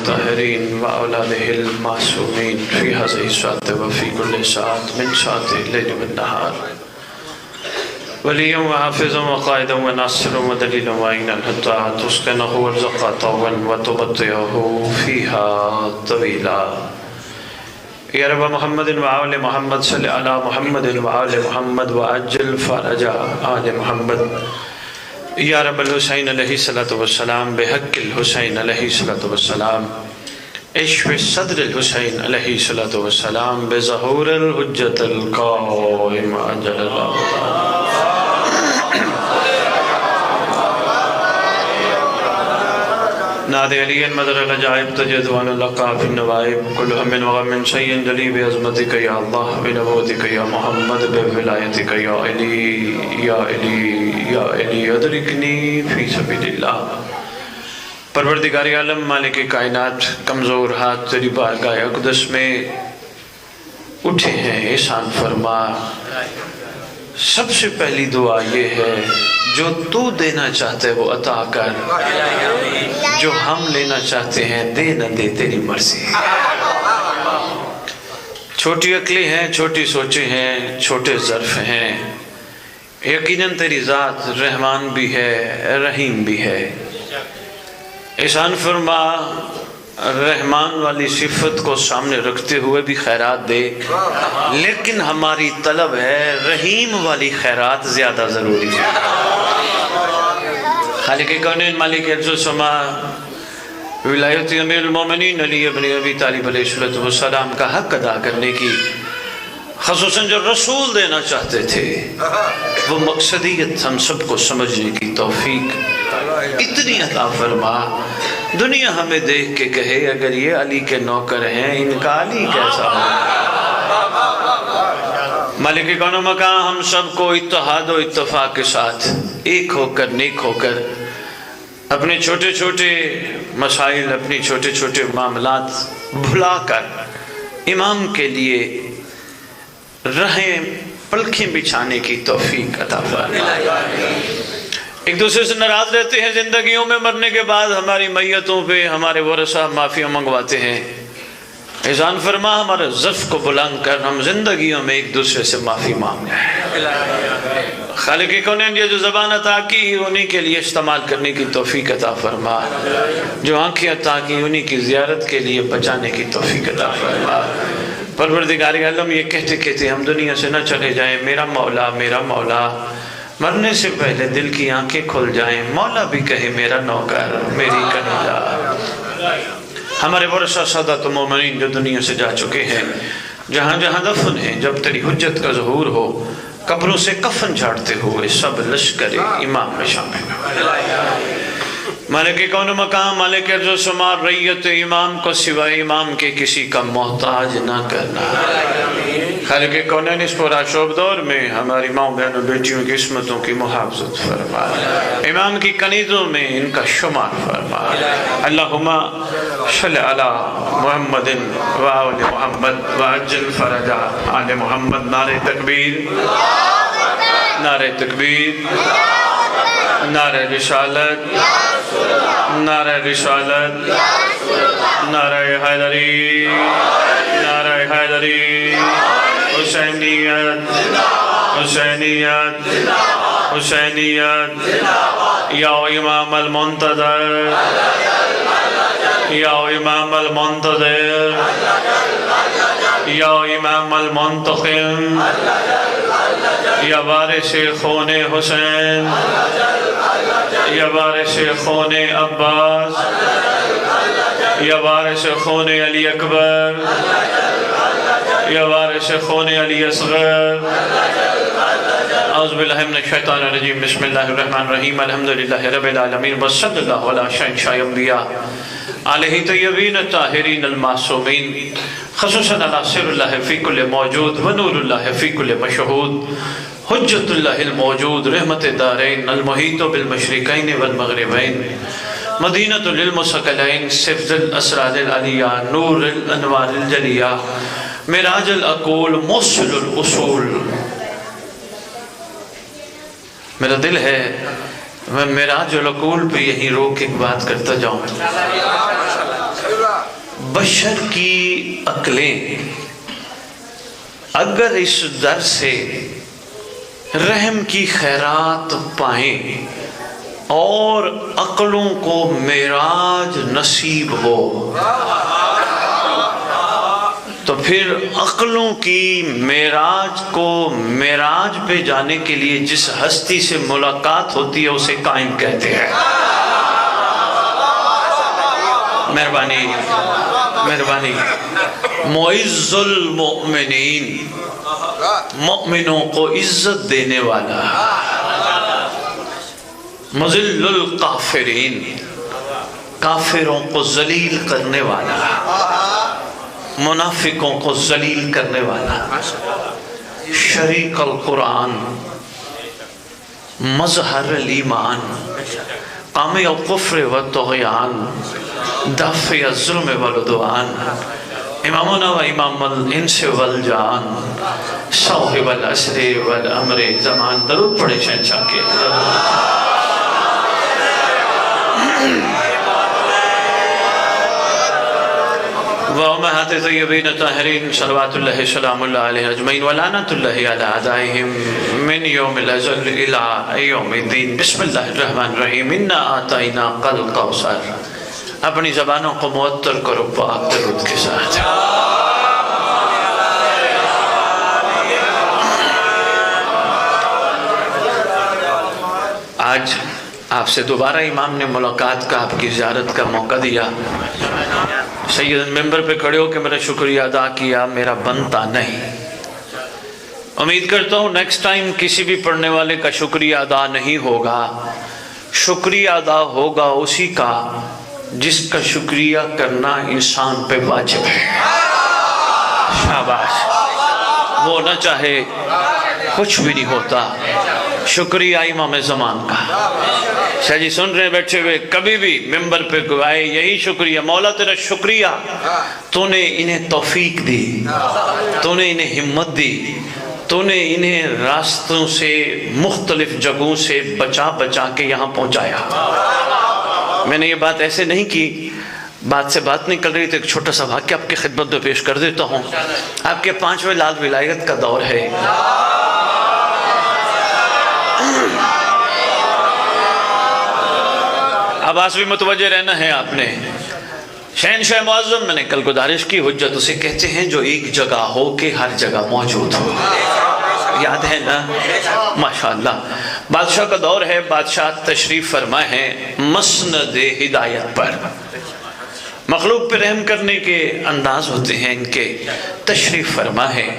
الطاهرين وأولاده المعصومين في هذه الساعة وفي كل ساعة من ساعة الليل والنهار وليا وحافظا وقائدا وناصرا ودليلا وعينا حتى تسكنه وارزقا طوا وتبطئه فيها طويلا. يا رب محمد وآل محمد صل على محمد وآل محمد وعجل فرج آل محمد. یا رب الحسین علیہ السلام بحق الحسین علیہ السلام اشف صدر الحسین علیہ السلام بظہور الحجت القائم عجل اللہ تعالی. نادِ علی مدر العجائب تجدوان اللقاء فی النوائب کل ہم وغم شیئن جلی بعظمتک یا اللہ بنبوتک یا محمد بولایتک یا علی یا علی یا علی ادرکنی فی سبیل اللہ. پروردگار عالم مالک کائنات کمزور ہاتھ تیری بارگاہ اقدس میں اٹھے ہیں، احسان فرما. سب سے پہلی دعا یہ ہے جو تو دینا چاہتے وہ عطا کر، جو ہم لینا چاہتے ہیں دے نہ دے تیری مرضی. چھوٹی عقلی ہیں، چھوٹی سوچیں ہیں، چھوٹے ظرف ہیں. یقیناً تیری ذات رحمان بھی ہے رحیم بھی ہے. احسان فرما رحمان والی صفت کو سامنے رکھتے ہوئے بھی خیرات دے، لیکن ہماری طلب ہے رحیم والی خیرات زیادہ ضروری ہے. خالق کونین مالک ارض و سما ولایت امیر المومنین علی ابن ابی طالب علیہ السلام کا حق ادا کرنے کی، خصوصاً جو رسول دینا چاہتے تھے، وہ مقصدیت ہم سب کو سمجھنے کی توفیق اتنی عطا فرما. دنیا ہمیں دیکھ کے کہے اگر یہ علی کے نوکر ہیں ان کا علی کیسا ہو. مالک کون و مکان ہم سب کو اتحاد و اتفاق کے ساتھ ایک ہو کر نیک ہو کر اپنے چھوٹے چھوٹے مسائل، اپنی چھوٹے چھوٹے معاملات بھلا کر امام کے لیے رہیں پلکھیں بچھانے کی توفیق عطا فرما. ایک دوسرے سے ناراض رہتے ہیں، زندگیوں میں مرنے کے بعد ہماری میتوں پہ ہمارے ورثہ معافیاں منگواتے ہیں. احسان فرما ہمارے ظرف کو بلند کر ہم زندگیوں میں ایک دوسرے سے معافی مانگیں. خالق کونین یہ جو زبان عطا کی انہی کے لیے استعمال کرنے کی توفیق عطا فرما، جو آنکھیں عطا کی انہی کی زیارت کے لیے بچانے کی توفیق عطا فرما. پروردگار عالم یہ کہتے کہتے ہم دنیا سے نہ چلے جائیں میرا مولا میرا مولا. مرنے سے پہلے دل کی آنکھیں کھل جائیں، مولا بھی کہے میرا نوکر میری کنیزہ. ہمارے ورثہ سادات مومنین جو دنیا سے جا چکے ہیں، جہاں جہاں دفن ہیں، جب تیری حجت کا ظہور ہو قبروں سے کفن جھاڑتے ہوئے سب لشکر امام میں شامل ہو. مالک کون و مقام مالک ارض و سما ریت امام کو سوائے امام کے کسی کا محتاج نہ کرنا. خالق کونین اس پورا شعب دور میں ہماری ماں بہن و بیٹیوں کی عصمتوں کی محافظت فرما، امام کی کنیزوں میں ان کا شمار فرما. اللہم صلی علی محمد و آل محمد وعجل فرج آل محمد. نعرہ تکبیر نعرہ تکبیر نعرہ رسالت نعرہ رسالت نعرہ حیدری نعرہ حیدری. حسینیت حسینیت حسینیت. یا امام المنتظر یا امام المنتظر یا امام المنتقم یا وارث خون حسین یا وارث خون عباس یا وارث خون علی اکبر یا وارث خون علی اصغر. اعوذ باللہ من الشیطان الرجیم. بسم اللہ الرحمن الرحیم. الحمدللہ رب العالمین وصلی اللہ علی شہنشاہ انبیاء علیہ طیبین الطاہرین المعصومین، خصوصاً علی سر اللہ فی کل موجود و نور اللہ فی کل مشہود، حجت اللہ الموجود، رحمت دارین، المحیط بالمشرقین والمغربین، مدینۃ للمثقلین، سفز الاسرار العلیہ، نور الانوار الجلیہ، معراج العقول، موصل الاصول. میرا دل ہے میں معراج العقول پہ یہیں روک ایک بات کرتا جاؤں. بشر کی عقلیں اگر اس در سے رحم کی خیرات پائیں اور عقلوں کو معراج نصیب ہو تو پھر عقلوں کی معراج کو معراج پہ جانے کے لیے جس ہستی سے ملاقات ہوتی ہے اسے قائم کہتے ہیں۔ مہربانی مہربانی۔ معز المؤمنین، مؤمنوں کو عزت دینے والا، مذل الکافرین، کافروں کو ذلیل کرنے والا، منافقوں کو ذلیل کرنے والا، شریک القرآن، مظہر الایمان، قامی الکفر والطغیان، دافع الظلم والعدوان، امامنا و امام الانس والجان، صاحب العصر والامر زمان۔ درود پڑھے شہنشاہ کے۔ وأمهات طيبين الطاهرين صلوات الله سلام الله عليه أجمعين ولعنة الله على أعدائهم من يوم الأزل إلى يوم الدين۔ بسم الله الرحمن الرحيم۔ إنا أعطيناك الكوثر۔ اپنی زبانوں کو معطر کرو پاک درود کے ساتھ۔ آج آپ سے دوبارہ امام نے ملاقات کا، آپ کی زیارت کا موقع دیا۔ سید ممبر پہ کھڑے ہو کے میرا شکریہ ادا کیا، میرا بنتا نہیں۔ امید کرتا ہوں نیکسٹ ٹائم کسی بھی پڑھنے والے کا شکریہ ادا نہیں ہوگا، شکریہ ادا ہوگا اسی کا جس کا شکریہ کرنا انسان پہ واجب ہے۔ شاباش۔ وہ نہ چاہے کچھ بھی نہیں ہوتا۔ شکریہ امام زمان کا۔ شاہ جی سن رہے بیٹھے ہوئے، کبھی بھی ممبر پہ گوائے یہی شکریہ، مولا تیرا شکریہ، تو نے انہیں توفیق دی، تو نے انہیں ہمت دی، تو نے انہیں راستوں سے مختلف جگہوں سے بچا بچا کے یہاں پہنچایا۔ میں نے یہ بات ایسے نہیں کی، بات سے بات نہیں کر رہی تو ایک چھوٹا سا واقعہ آپ کی خدمت میں پیش کر دیتا ہوں۔ آپ کے 5ویں لال ولایت کا دور ہے۔ آواز بھی متوجہ رہنا ہے آپ نے۔ شہنشاہ معظم، میں نے کل گزارش کی، حجت اسے کہتے ہیں جو ایک جگہ ہو کے ہر جگہ موجود ہو۔ یاد ہے نا؟ ماشاءاللہ۔ بادشاہ کا دور ہے، بادشاہ تشریف فرما ہے مسند ہدایت پر۔ مخلوق پہ رحم کرنے کے انداز ہوتے ہیں ان کے، تشریف فرما ہے۔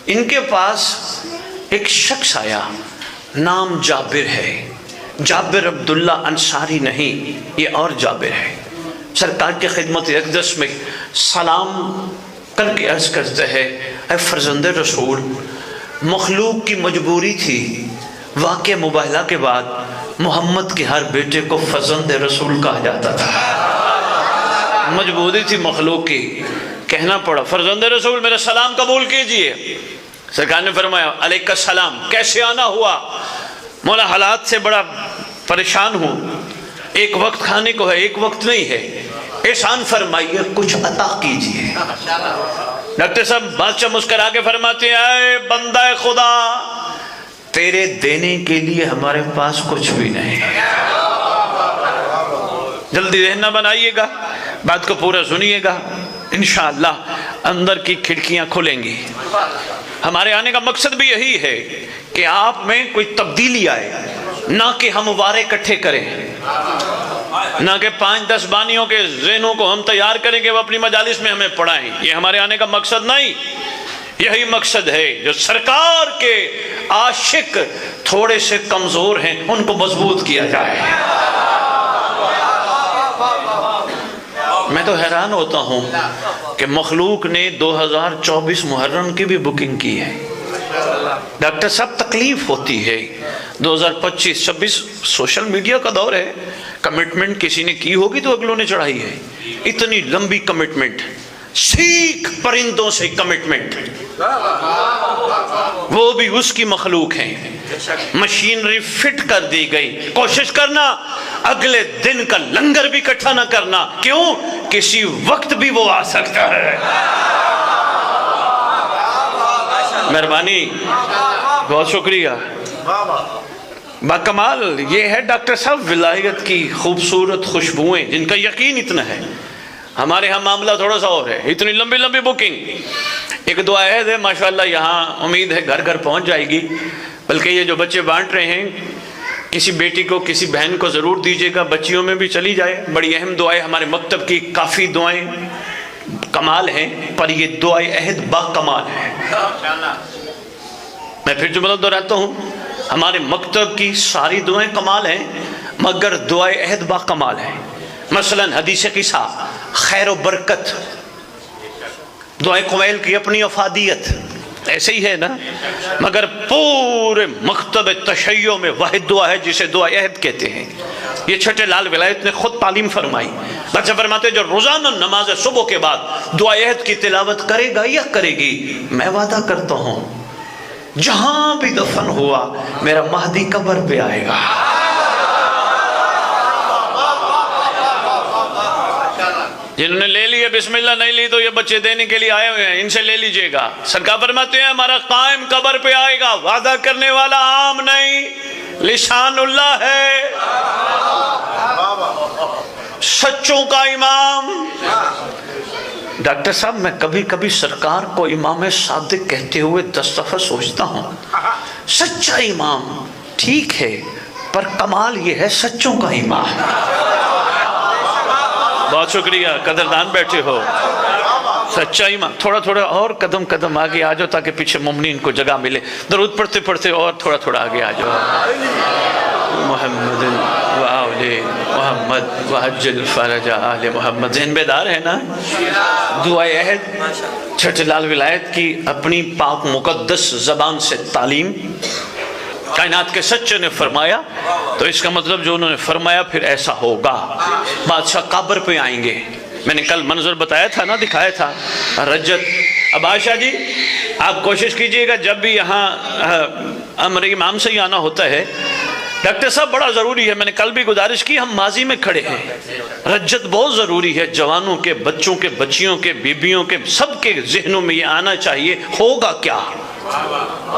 ان کے پاس ایک شخص آیا، نام جابر ہے، جابر عبداللہ انصاری نہیں، یہ اور جابر ہے۔ سرکار کی خدمت اقدس میں سلام کر کے عرض کرتے ہیں، اے فرزند رسول، مخلوق کی مجبوری تھی، واقع مباہلہ کے بعد محمد کے ہر بیٹے کو فرزند رسول کہا جاتا تھا۔ مجبوری تھی مخلوق کی، کہنا پڑا فرزند رسول میرا سلام قبول کیجئے۔ سرکار نے فرمایا علیک السلام، کیسے آنا ہوا؟ مولا حالات سے بڑا پریشان ہوں، ایک وقت کھانے کو ہے، ایک وقت نہیں ہے، احسان فرمائیے، کچھ عطا کیجئے۔ ڈاکٹر صاحب بادشاہ مسکرا کے فرماتے ہیں، اے بندہ خدا، تیرے دینے کے لیے ہمارے پاس کچھ بھی نہیں۔ جلدی ذہن نہ بنائیے گا، بات کو پورا سنیے گا، انشاءاللہ اندر کی کھڑکیاں کھلیں گی۔ ہمارے آنے کا مقصد بھی یہی ہے کہ آپ میں کوئی تبدیلی آئے، نہ کہ ہم وارے اکٹھے کریں، نہ کہ 5-10 بانیوں کے ذہنوں کو ہم تیار کریں کہ وہ اپنی مجالس میں ہمیں پڑھائیں۔ یہ ہمارے آنے کا مقصد نہیں، یہی مقصد ہے جو سرکار کے عاشق تھوڑے سے کمزور ہیں ان کو مضبوط کیا جائے۔ میں تو حیران ہوتا ہوں کہ مخلوق نے 2024 محرم کی بھی بکنگ کی ہے۔ ڈاکٹر صاحب تکلیف ہوتی ہے، 2025-26 سوشل میڈیا کا دور ہے، کمٹمنٹ کسی نے کی ہوگی تو اگلوں نے چڑھائی ہے، اتنی لمبی کمٹمنٹ، سیکھ پرندوں سے کمٹمنٹ، وہ بھی اس کی مخلوق ہیں، مشینری فٹ کر دی گئی۔ کوشش کرنا اگلے دن کا لنگر بھی اکٹھا نہ کرنا، کیوں؟ کسی وقت بھی وہ آ سکتا ہے۔ مہربانی، بہت شکریہ، باکمال۔ یہ ہے ڈاکٹر صاحب ولایت کی خوبصورت خوشبوئیں جن کا یقین اتنا ہے۔ ہمارے ہاں معاملہ تھوڑا سا اور ہے، اتنی لمبی لمبی بکنگ۔ ایک دعا ہے ماشاءاللہ، یہاں امید ہے گھر گھر پہنچ جائے گی، بلکہ یہ جو بچے بانٹ رہے ہیں کسی بیٹی کو کسی بہن کو ضرور دیجیے گا، بچیوں میں بھی چلی جائے۔ بڑی اہم دعائیں ہمارے مکتب کی، کافی دعائیں کمال ہیں، پر یہ دعائیں عہد با کمال ہے۔ میں پھر جملہ دہراتا ہوں، ہمارے مکتب کی ساری دعائیں کمال ہیں، مگر دعائیں عہد با کمال ہیں۔ مثلا حدیث قصہ، خیر و برکت، دعائیں قویل کی اپنی افادیت، ایسے ہی ہے نا، مگر پورے مکتب تشیع میں واحد دعا ہے جسے دعا عہد کہتے ہیں۔ یہ چھٹے لال ولایت نے خود تعلیم فرمائی، بچہ فرماتے جو روزانہ نماز صبح کے بعد دعا عہد کی تلاوت کرے گا یا کرے گی، میں وعدہ کرتا ہوں جہاں بھی دفن ہوا میرا مہدی قبر پہ آئے گا۔ جنہوں نے لے لی ہے بسم اللہ، نہیں لی تو یہ بچے دینے کے لیے آئے ہوئے ہیں، ان سے لے لیجئے گا۔ سرکار فرماتے ہیں ہمارا قائم قبر پہ آئے گا، وعدہ کرنے والا عام نہیں، لسان اللہ ہے، سچوں کا امام۔ ڈاکٹر صاحب میں کبھی کبھی سرکار کو امام صادق کہتے ہوئے 10 دفعہ سوچتا ہوں، سچا امام ٹھیک ہے، پر کمال یہ ہے سچوں کا امام۔ بہت شکریہ، قدردان بیٹھے ہو، سچا امام۔ تھوڑا تھوڑا اور قدم قدم آگے آ جاؤ تاکہ پیچھے مومنین کو جگہ ملے، درود پڑھتے پڑھتے اور تھوڑا تھوڑا آگے آ جاؤ۔ محمد و آل محمد وعجل فرج آل محمد۔ ذہن بیدار ہے نا؟ دعا عہد چھٹے لال ولایت کی اپنی پاک مقدس زبان سے تعلیم، کائنات کے سچے نے فرمایا تو اس کا مطلب جو انہوں نے فرمایا پھر ایسا ہوگا۔ بادشاہ قبر پہ آئیں گے، میں نے کل منظر بتایا تھا نا، دکھایا تھا، رجت۔ اب عائشہ جی آپ کوشش کیجئے گا جب بھی یہاں امر امام سے ہی آنا ہوتا ہے، ڈاکٹر صاحب بڑا ضروری ہے، میں نے کل بھی گزارش کی، ہم ماضی میں کھڑے ہیں، رجت بہت ضروری ہے، جوانوں کے، بچوں کے، بچیوں کے، بیبیوں کے، سب کے ذہنوں میں یہ آنا چاہیے، ہوگا کیا؟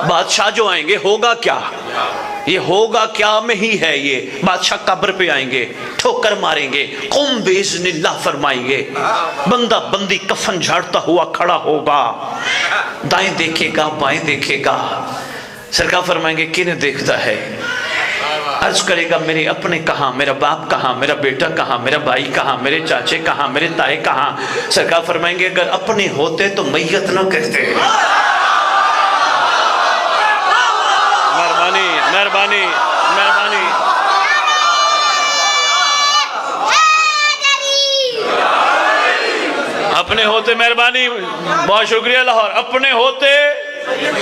بادشاہ جو آئیں گے ہوگا کیا؟ یہ ہوگا کیا میں ہی ہے، یہ بادشاہ قبر پہ آئیں گے، ٹھوکر ماریں گے، قم باذن اللہ فرمائیں گے، بندہ بندی کفن جھاڑتا ہوا کھڑا ہوگا، دائیں دیکھے گا بائیں دیکھے گا، سرکار فرمائیں گے کنہیں دیکھتا ہے؟ عرض کرے گا میرے اپنے کہاں، میرا باپ کہاں، میرا بیٹا کہاں، میرا بھائی کہاں، میرے چاچے کہاں، میرے تائے کہاں؟ سرکار فرمائیں گے اگر اپنے ہوتے تو میت نہ کہتے۔ مہربانی مہربانی مہربانی، اپنے ہوتے، مہربانی، بہت شکریہ لاہور، اپنے ہوتے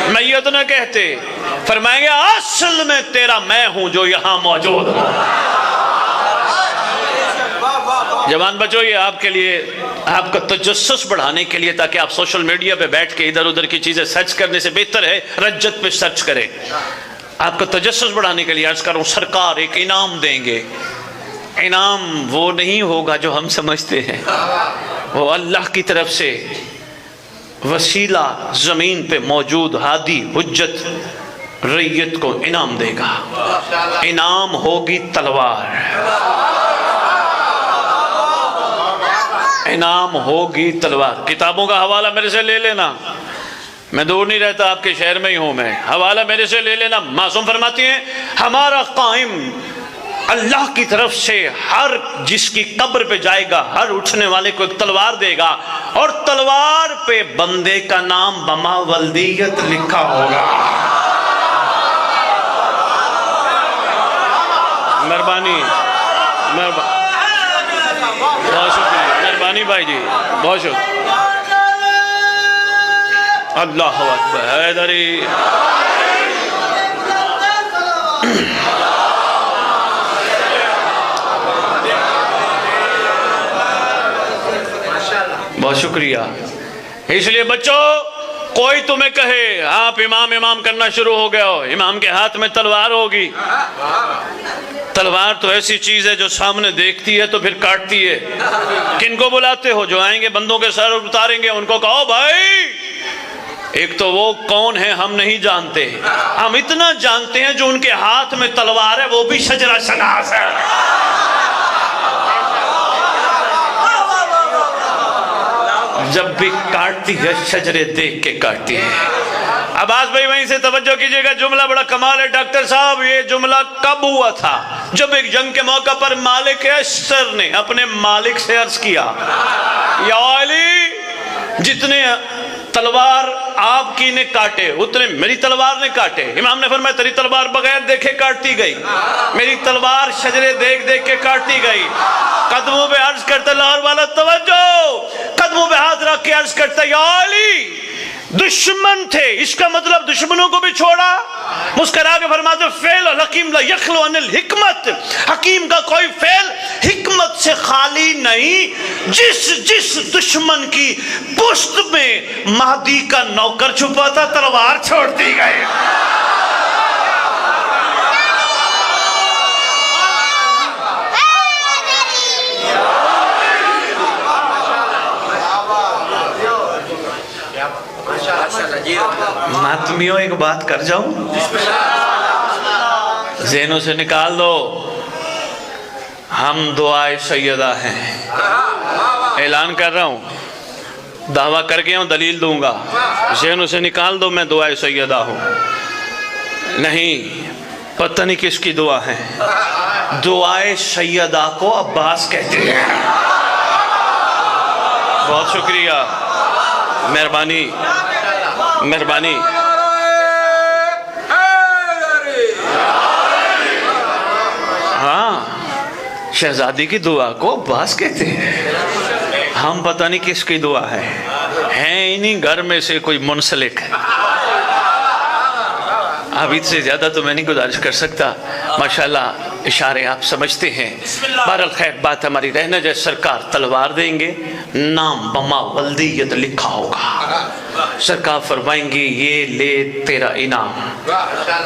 میت نہ کہتے۔ فرمائیں گے اصل میں تیرا میں ہوں جو یہاں موجود ہوں۔ جوان بچوں، یہ آپ کے لیے، آپ کا تجسس بڑھانے کے لیے، تاکہ آپ سوشل میڈیا پہ بیٹھ کے ادھر ادھر کی چیزیں سرچ کرنے سے بہتر ہے رجت پہ سرچ کریں۔ آپ کا تجسس بڑھانے کے لیے عرض کروں، سرکار ایک انعام دیں گے۔ انعام وہ نہیں ہوگا جو ہم سمجھتے ہیں، وہ اللہ کی طرف سے وسیلہ زمین پہ موجود ہادی حجت ریت کو انعام دے گا۔ انعام ہوگی تلوار، انعام ہوگی تلوار۔ کتابوں کا حوالہ میرے سے لے لینا، میں دور نہیں رہتا، آپ کے شہر میں ہی ہوں، میں حوالہ میرے سے لے لینا۔ معصوم فرماتی ہیں ہمارا قائم اللہ کی طرف سے ہر جس کی قبر پہ جائے گا، ہر اٹھنے والے کو ایک تلوار دے گا، اور تلوار پہ بندے کا نام بما ولدیت لکھا ہوگا۔ مہربانی بہت شکریہ، مہربانی بھائی جی، بہت شکریہ۔ اللہ اکبر، حیدری۔ بہت شکریہ۔ اس لیے بچوں کوئی تمہیں کہے آپ امام کرنا شروع ہو گئے ہو، امام کے ہاتھ میں تلوار ہوگی. تلوار تو ایسی چیز ہے جو سامنے دیکھتی ہے تو پھر کاٹتی ہے. کن کو بلاتے ہو؟ جو آئیں گے بندوں کے سر اتاریں گے، ان کو کہو بھائی ایک تو وہ کون ہے ہم نہیں جانتے، ہم اتنا جانتے ہیں جو ان کے ہاتھ میں تلوار ہے وہ بھی شجرہ شناس ہے. جب بھی کاٹتی ہے شجرے دیکھ کے کاٹتی ہے. عباس بھائی وہیں سے توجہ کیجئے گا، جملہ بڑا کمال ہے. ڈاکٹر صاحب یہ جملہ کب ہوا تھا؟ جب ایک جنگ کے موقع پر مالک اشتر نے اپنے مالک سے عرض کیا یا علی جتنے تلوار آپ کی نے کاٹے اتنے میری تلوار نے کاٹے. امام نے فرمایا تیری تلوار بغیر دیکھے کاٹتی گئی، میری تلوار شجرے دیکھ دیکھ کے کاٹتی گئی. قدموں پہ عرض کرتا لاہور والا توجہ، قدموں پہ ہاتھ رکھ کے عرض کرتا یا علی دشمن تھے، اس کا مطلب دشمنوں کو بھی چھوڑا. مسکرا کے فرماتے فعل الحکیم لا یخلو عن الحکمت، حکیم کا کوئی فعل حکمت سے خالی نہیں. جس دشمن کی پشت میں مہدی کا نوکر چھپا تھا تلوار چھوڑ دی گئی. ماتمیوں ایک بات کر جاؤں، ذہنوں سے نکال دو، ہم دعائے سیدہ ہیں. اعلان کر رہا ہوں، دعویٰ کر کے ہوں، دلیل دوں گا. ذہنوں سے نکال دو میں دعائے سیدہ ہوں. نہیں، پتہ نہیں کس کی دعا ہے. دعائے سیدہ کو عباس کہتے ہیں. بہت شکریہ، مہربانی مہربانی. ہاں، شہزادی کی دعا کو عباس کہتے ہیں. ہم پتہ نہیں کس کی دعا ہے انہیں گھر میں سے کوئی منسلک ہے. اب اس سے زیادہ تو میں نہیں گزارش کر سکتا. ماشاءاللہ اشارے آپ سمجھتے ہیں. بہرحال خیر بات ہماری رہنا جائے. سرکار تلوار دیں گے، نام بما ولدیت لکھا ہوگا. سرکار فرمائیں گے یہ لے تیرا انعام.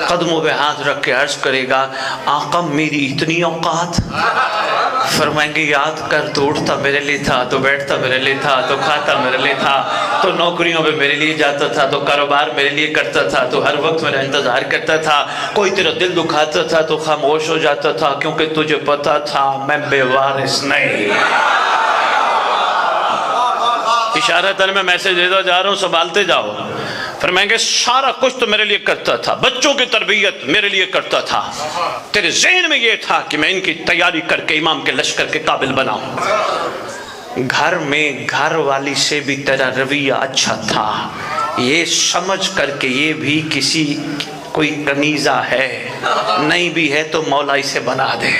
قدموں پہ ہاتھ رکھ کے عرض کرے گا آقا میری اتنی اوقات. فرمائیں گے یاد کر، تو اٹھتا میرے لیے تھا، تو بیٹھتا میرے لیے تھا، تو کھاتا میرے لیے تھا، تو نوکریوں پہ میرے لیے جاتا تھا، تو کاروبار میرے لیے کرتا تھا، تو ہر وقت میرا انتظار کرتا تھا. کوئی تیرا دل دکھاتا تھا تو خاموش ہو جاتا تھا کیونکہ تجھے پتا تھا میں بے وارث نہیں. اشارتاً میں میسج دیتا جا رہا ہوں، سنبھالتے جاؤ. فرمائیں گے سارا کچھ تو میرے لیے کرتا تھا، بچوں کی تربیت میرے لیے کرتا تھا، تیرے ذہن میں یہ تھا کہ میں ان کی تیاری کر کے امام کے لشکر کے قابل بناؤں. گھر میں گھر والی سے بھی تیرا رویہ اچھا تھا، یہ سمجھ کر کے یہ بھی کسی کوئی کنیزہ ہے، نہیں بھی ہے تو مولا اسے بنا دے.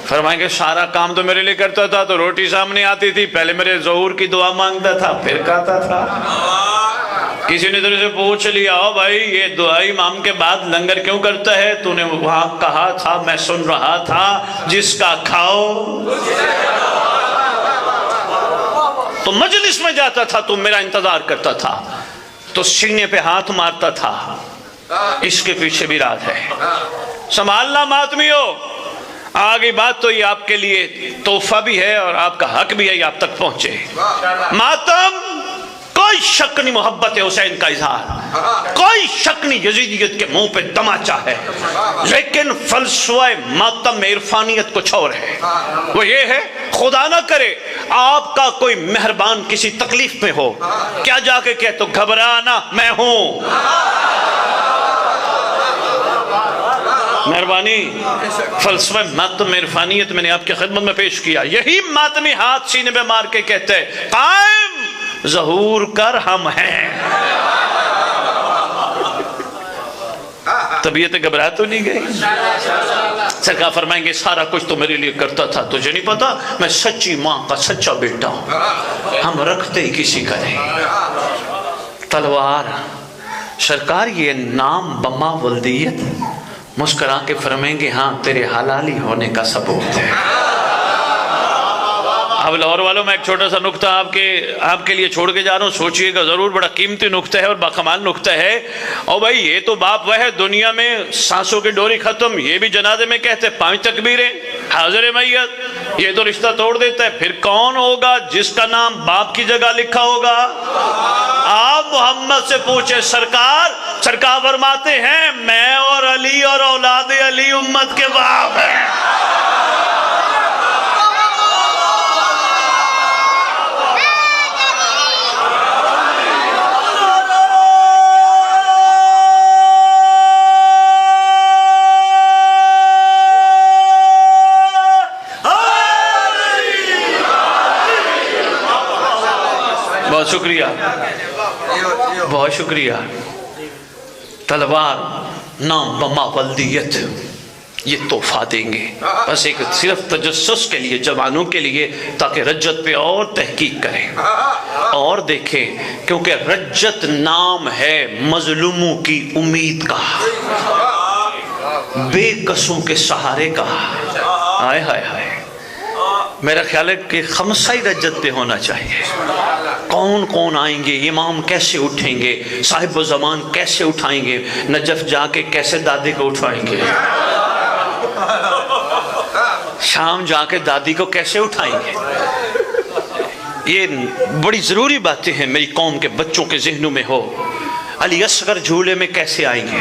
فرمائیں گے سارا کام تو میرے لیے کرتا تھا، تو روٹی سامنے آتی تھی پہلے میرے ظہور کی دعا مانگتا تھا پھر کھاتا تھا. کسی نے تجھے سے پوچھ لیا او بھائی یہ دعا امام کے بعد لنگر کیوں کرتا ہے؟ تو نے وہاں کہا تھا میں سن رہا تھا جس کا کھاؤ. تو مجلس میں جاتا تھا تو میرا انتظار کرتا تھا، تو سینے پہ ہاتھ مارتا تھا. اس کے پیچھے بھی راز ہے. سنبھالنا ماتمیوں. آگے بات تو یہ آپ کے لیے تحفہ بھی ہے اور آپ کا حق بھی ہے یہ آپ تک پہنچے. ماتم کوئی شک نہیں محبت حسین کا اظہار، کوئی شک نہیں یزیدیت کے منہ پہ تماچا ہے، لیکن فلسفہ ماتم میں عرفانیت کچھ اور ہے. وہ یہ ہے خدا نہ کرے آپ کا کوئی مہربان کسی تکلیف میں ہو، کیا جا کے کہہ تو گھبرانا میں ہوں. مہربانی. فلسفہ ماتم میں عرفانیت میں نے آپ کی خدمت میں پیش کیا. یہی ماتمی ہاتھ سینے پہ مار کے کہتے ہیں قائم ظہور کر ہم ہیں. طبیعت گھبرا تو نہیں گئی. سرکار فرمائیں گے سارا کچھ تو میرے لیے کرتا تھا، تجھے نہیں پتا میں سچی ماں کا سچا بیٹا ہوں، ہم رکھتے ہی کسی کا نہیں. تلوار. سرکار یہ نام بما ولدیت. مسکرا کے فرمائیں گے ہاں تیرے حلالی ہونے کا ثبوت ہے. اب لاہور والوں میں ایک چھوٹا سا نقطہ آپ کے لیے چھوڑ کے جا رہا ہوں، سوچئے گا ضرور، بڑا قیمتی نقطہ ہے اور باکمال نقطہ ہے۔ اور بھائی یہ تو باپ وہ ہے، دنیا میں سانسوں کی ڈوری ختم، یہ بھی جنازے میں کہتے 5 تکبیریں، حاضر میت، یہ تو رشتہ توڑ دیتا ہے۔ پھر کون ہوگا جس کا نام باپ کی جگہ لکھا ہوگا؟ آپ محمد سے پوچھیں، سرکار فرماتے ہیں میں اور علی اور اولاد علی امت کے باپ ہیں۔ بہت شکریہ، بہت شکریہ۔ تلوار نام بما ولدیت، یہ تحفہ دیں گے بس ایک صرف تجسس کے لیے، جوانوں کے لیے، تاکہ رجت پہ اور تحقیق کریں اور دیکھیں، کیونکہ رجت نام ہے مظلوموں کی امید کا، بے کسوں کے سہارے کا۔ ہائے ہائے ہائے، میرا خیال ہے کہ خمسہ رجت پہ ہونا چاہیے۔ کون کون آئیں گے، امام کیسے اٹھیں گے، صاحب زمان کیسے اٹھائیں گے، نجف جا کے کیسے دادی کو اٹھائیں گے، شام جا کے دادی کو کیسے اٹھائیں گے۔ یہ بڑی ضروری باتیں ہیں میری قوم کے بچوں کے ذہنوں میں ہو۔ علی اصغر جھولے میں کیسے آئیں گے؟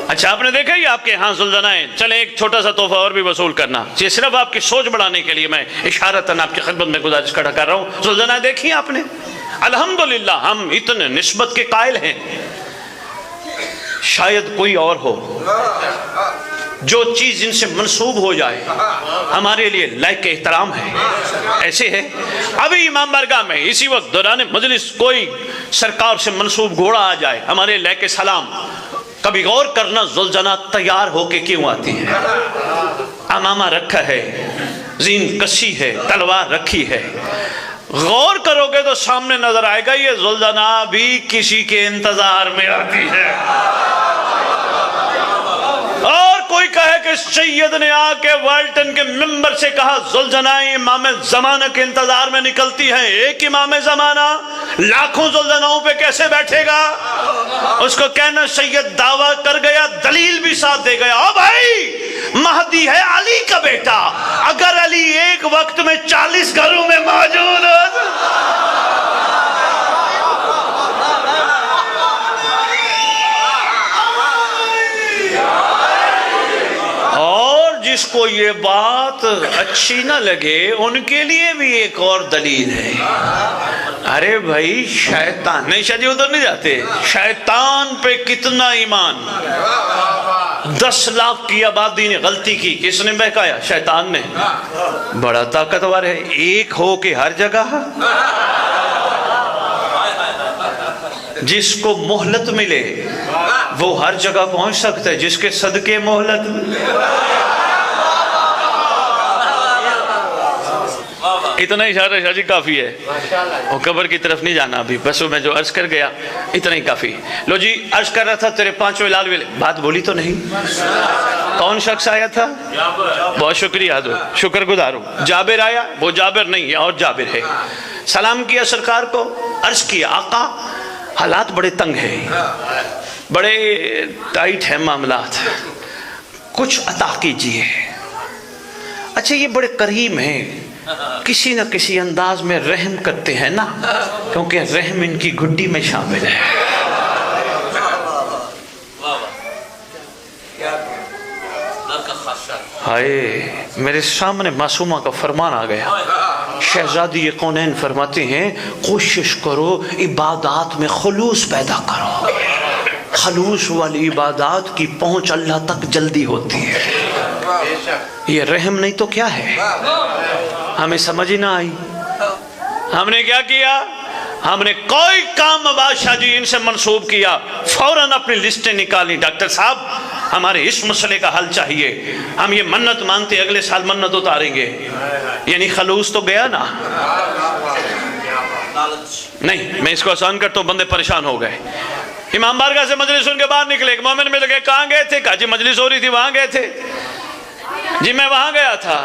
اچھا آپ نے دیکھا یہ آپ کے ہاں زلزلائیں، چلیں ایک چھوٹا سا تحفہ اور بھی وصول کرنا، یہ صرف آپ کی سوچ بڑھانے کے لیے میں اشارتاً آپ کی خدمت میں گزارش کھڑا کر رہا ہوں۔ زلزلائیں دیکھی آپ نے؟ الحمدللہ ہم اتنے نسبت کے قائل ہیں، شاید کوئی اور ہو جو چیز ان سے منسوب ہو جائے ہمارے لیے لائق احترام ہے۔ ایسے ہے ابھی امام بارگاہ میں اسی وقت دوران مجلس کوئی سرکار سے منسوب گھوڑا آ جائے ہمارے لائق سلام، کبھی غور کرنا زلزلہ تیار ہو کے کیوں آتی ہیں؟ امامہ رکھا ہے، زین کسی ہے، تلوار رکھی ہے، غور کرو گے تو سامنے نظر آئے گا یہ زلزلہ بھی کسی کے انتظار میں آتی ہے۔ اور کوئی کہے کہ سید نے آ کے والٹن کے ممبر سے کہا زلزلائیں امام زمانہ کے انتظار میں نکلتی ہیں، ایک امام زمانہ لاکھوں زلزلوں پہ کیسے بیٹھے گا؟ اس کو کہنا سید دعویٰ کر گیا، دلیل بھی ساتھ دے گیا۔ او بھائی مہدی ہے علی کا بیٹا، اگر علی ایک وقت میں 40 گھروں میں موجود ہو جس کو یہ بات اچھی نہ لگے ان کے لیے بھی ایک اور دلیل ہے۔ ارے بھائی شیطان نہیں، شاید ادھر نہیں جاتے، شیطان پہ کتنا ایمان، 10 لاکھ کی آبادی نے غلطی کی، کس نے بہکایا؟ شیطان نے۔ بڑا طاقتور ہے، ایک ہو کے ہر جگہ، جس کو مہلت ملے وہ ہر جگہ پہنچ سکتا ہے، جس کے صدقے مہلت اتنا اشارہ شاہ جی کافی ہے، وہ قبر کی طرف نہیں جانا ابھی، بس میں جو عرض کر گیا اتنا ہی کافی۔ لو جی عرض کر رہا تھا تیرے 5 لال ویلے، بات بولی تو نہیں؟ کون شخص آیا تھا؟ بہت شکریہ، شکر گزار ہوں۔ جابر آیا، وہ جابر نہیں ہے اور جابر ہے۔ سلام کیا سرکار کو، عرض کیا آقا حالات بڑے تنگ ہیں، بڑے ٹائٹ ہیں معاملات، کچھ عطا کیجئے۔ اچھا یہ بڑے کریم ہیں، کسی نہ کسی انداز میں رحم کرتے ہیں نا، کیونکہ رحم ان کی گھٹی میں شامل ہے۔ ہائے میرے سامنے معصومہ کا فرمان آ گیا، شہزادی کونین فرماتے ہیں کوشش کرو عبادات میں خلوص پیدا کرو، خلوص والی عبادات کی پہنچ اللہ تک جلدی ہوتی ہے۔ یہ رحم نہیں تو کیا ہے؟ ہمیں سمجھ ہی نہ آئی، ہم نے کیا کیا؟ ہم نے کوئی کام بادشاہ جی ان سے منسوب کیا، فوراً اپنی لسٹیں نکالی، ڈاکٹر صاحب ہمارے اس مسئلے کا حل چاہیے، ہم یہ منت مانتے اگلے سال منت اتاریں گے۔ یعنی خلوص تو گیا نا؟ نہیں، میں اس کو آسان کرتا ہوں، بندے پریشان ہو گئے۔ امام بارگاہ سے مجلس ان کے باہر نکلے، ایک مومن مل گئے، کہاں گئے تھے؟ کہا جی مجلس ہو رہی تھی، وہاں گئے تھے؟ جی میں وہاں گیا تھا۔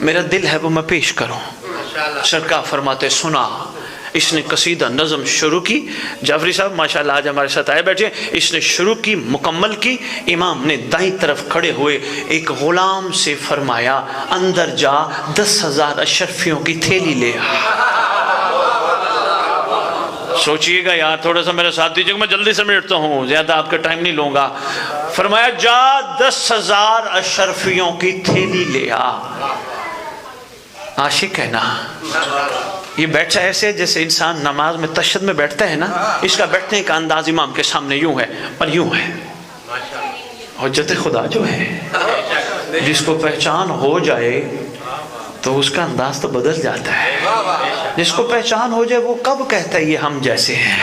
میرا دل ہے وہ میں پیش کروں۔ سرکار فرماتے سنا، اس نے قصیدہ نظم شروع کی، جعفری صاحب ماشاءاللہ آج ہمارے ساتھ آئے بیٹھے، اس نے شروع کی، مکمل کی، امام نے دائیں طرف کھڑے ہوئے ایک غلام سے فرمایا اندر جا 10,000 اشرفیوں کی تھیلی لے آ۔ سوچئے گا یار تھوڑا سا میرے ساتھ دیجئے، میں جلدی سے مٹتا ہوں، زیادہ آپ کا ٹائم نہیں لوں گا۔ فرمایا جا 10,000 اشرفیوں کی تھیلی لے آ۔ عاشق ہے نا، یہ بیٹھا ایسے جیسے انسان نماز میں تشہد میں بیٹھتا ہے نا، اس کا بیٹھنے کا انداز امام کے سامنے یوں ہے اور یوں ہے۔ حجت خدا جو ہے جس کو پہچان ہو جائے تو اس کا انداز تو بدل جاتا ہے، جس کو پہچان ہو جائے وہ کب کہتا ہے یہ ہم جیسے ہیں۔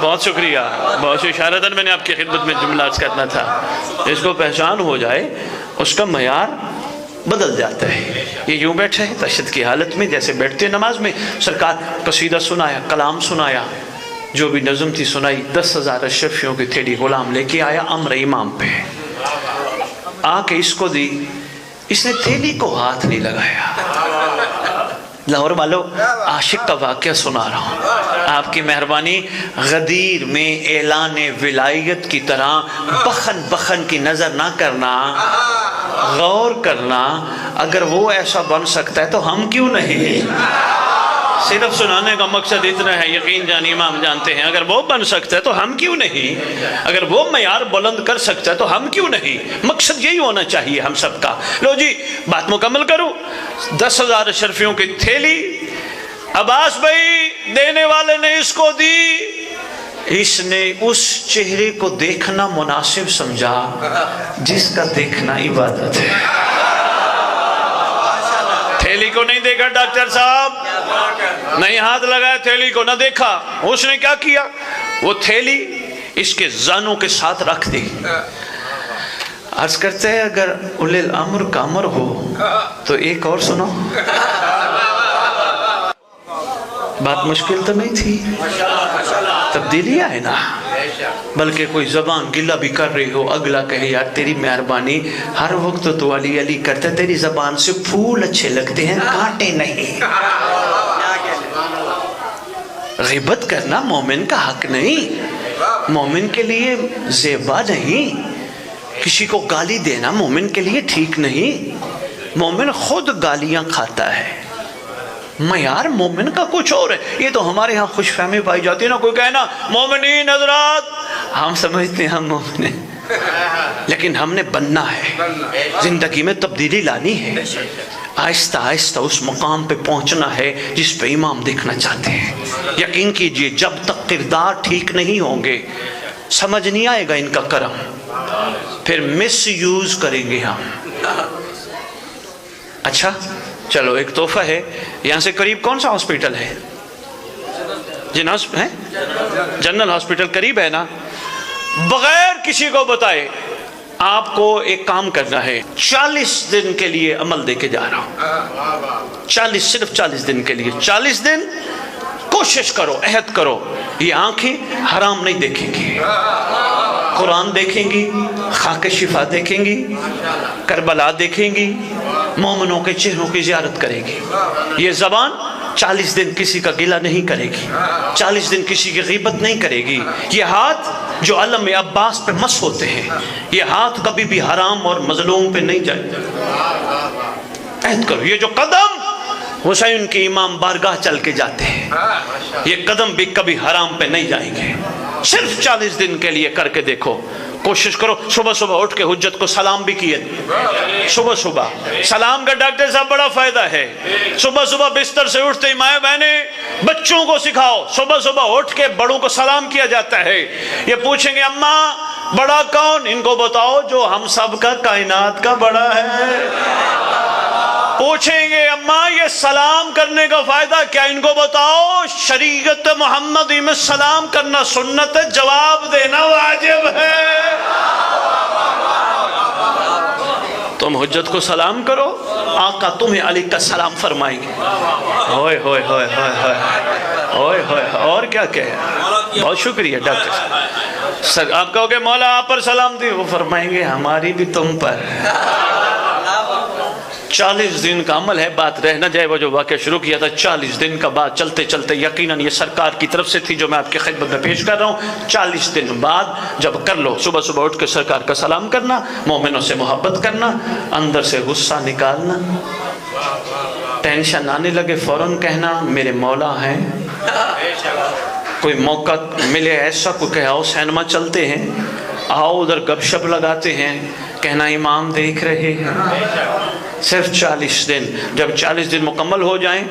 بہت شکریہ، بہت اشارتاً میں نے آپ کی خدمت میں جملہ عرض کرنا تھا، جس کو پہچان ہو جائے اس کا معیار بدل جاتا ہے۔ یہ یوں بیٹھے ہیں تشہد کی حالت میں جیسے بیٹھتے ہیں نماز میں، سرکار قصیدہ سنایا، کلام سنایا، جو بھی نظم تھی سنائی، 10,000 اشرفیوں کی تھیلی غلام لے کے آیا امر امام پہ، آ کے اس کو دی، اس نے تھیلی کو ہاتھ نہیں لگایا۔ لاہور والو عاشق کا واقعہ سنا رہا ہوں، آپ کی مہربانی غدیر میں اعلان ولایت کی طرح بخن بخن کی نظر نہ کرنا، غور کرنا، اگر وہ ایسا بن سکتا ہے تو ہم کیوں نہیں؟ صرف سنانے کا مقصد اتنا ہے، یقین جانی امام جانتے ہیں، اگر وہ بن سکتا ہے تو ہم کیوں نہیں؟ اگر وہ معیار بلند کر سکتا ہے تو ہم کیوں نہیں؟ مقصد یہی ہونا چاہیے ہم سب کا۔ لو جی بات مکمل کروں، 10,000 اشرفیوں کی تھیلی عباس بھائی دینے والے نے اس کو دی، اس نے اس چہرے کو دیکھنا مناسب سمجھا جس کا دیکھنا عبادت ہے۔ تھیلی کو نہیں دیکھا ڈاکٹر صاحب، نہیں ہاتھ لگایا، تھیلی کو نہ دیکھا، اس نے کیا کیا؟ وہ تھیلی اس کے زانوں کے ساتھ رکھ دی۔ عرض کرتے ہیں اگر اولی الامر کا امر ہو تو ایک اور سنو، بات مشکل تو نہیں تھی، تبدیلی آئے نا، بلکہ کوئی زبان گلہ بھی کر رہی ہو، اگلا کہے یار تیری مہربانی، ہر وقت تو علی علی کرتا ہے، تیری زبان سے پھول اچھے لگتے ہیں کانٹے نہیں۔ غیبت کرنا مومن کا حق نہیں، مومن کے لیے زیبا نہیں، کسی کو گالی دینا مومن کے لیے ٹھیک نہیں، مومن خود گالیاں کھاتا ہے، معیار مومن کا کچھ اور ہے۔ یہ تو ہمارے ہاں خوش فہمی پائی جاتی ہے نا، کوئی کہنا مومنین حضرات، ہم سمجھتے ہیں ہم مومن ہیں، لیکن ہم نے بننا ہے، زندگی میں تبدیلی لانی ہے، آہستہ آہستہ اس مقام پہ پہنچنا ہے جس پہ امام دیکھنا چاہتے ہیں۔ یقین کیجئے جب تک کردار ٹھیک نہیں ہوں گے سمجھ نہیں آئے گا ان کا کرم، پھر مس یوز کریں گے ہم۔ اچھا چلو ایک تحفہ ہے، یہاں سے قریب کون سا ہاسپیٹل ہے؟ جنرل ہاسپیٹل قریب ہے نا؟ بغیر کسی کو بتائے آپ کو ایک کام کرنا ہے، 40 دن کے لیے عمل دے کے جا رہا ہوں، 40 صرف 40 دن کے لیے، 40 دن کوشش کرو، عہد کرو، یہ آنکھیں حرام نہیں دیکھیں گی، قرآن دیکھیں گی، خاک شفا دیکھیں گی، کربلا دیکھیں گی، مومنوں کے چہروں کی زیارت کرے گی، یہ زبان 40 دن کسی کا گلہ نہیں کرے گی، 40 دن کسی کی غیبت نہیں کرے گی، یہ ہاتھ جو علم عباس پہ مس ہوتے ہیں، یہ ہاتھ کبھی بھی حرام اور مظلوم پہ نہیں جائے، عہد کرو، یہ جو قدم حسین کی امام بارگاہ چل کے جاتے ہیں، یہ قدم بھی کبھی حرام پہ نہیں جائیں گے، صرف 40 دن کے لیے کر کے دیکھو، کوشش کرو۔ صبح صبح اٹھ کے حجت کو سلام بھی کیے، صبح صبح سلام کا ڈاکٹر صاحب بڑا فائدہ ہے، صبح صبح بستر سے اٹھتے ہی مائیں بہنیں بچوں کو سکھاؤ، صبح صبح اٹھ کے بڑوں کو سلام کیا جاتا ہے، یہ پوچھیں گے اماں بڑا کون؟ ان کو بتاؤ جو ہم سب کا کائنات کا بڑا ہے، پوچھیں گے اماں یہ سلام کرنے کا فائدہ کیا؟ ان کو بتاؤ شریعت محمدی میں سلام کرنا سنت ہے، جواب دینا واجب ہے۔ تم حجت کو سلام کرو، آقا تمہیں علی کا سلام فرمائیں گے۔ ہوئے ہوئے ہوئے ہوئے ہوئے ہوئے ہوئے، اور کیا کہے؟ بہت شکریہ ڈاکٹر صاحب۔ آپ کہو گے مولا آپ پر سلامتی، وہ فرمائیں گے ہماری بھی تم پر۔ 40 دن کا عمل ہے، بات رہ نہ جائے وہ جو واقعہ شروع کیا تھا 40 دن کا بعد چلتے چلتے، یقیناً یہ سرکار کی طرف سے تھی جو میں آپ کی خدمت میں پیش کر رہا ہوں۔ 40 دن بعد جب کر لو، صبح صبح اٹھ کے سرکار کا سلام کرنا، مومنوں سے محبت کرنا، اندر سے غصہ نکالنا، ٹینشن آنے لگے فوراً کہنا میرے مولا ہیں۔ کوئی موقع ملے ایسا کوئی کہ آؤ سینما چلتے ہیں، آؤ ادھر گپ شپ لگاتے ہیں، کہنا امام دیکھ رہے ہیں۔ صرف 40 دن، جب 40 دن مکمل ہو جائیں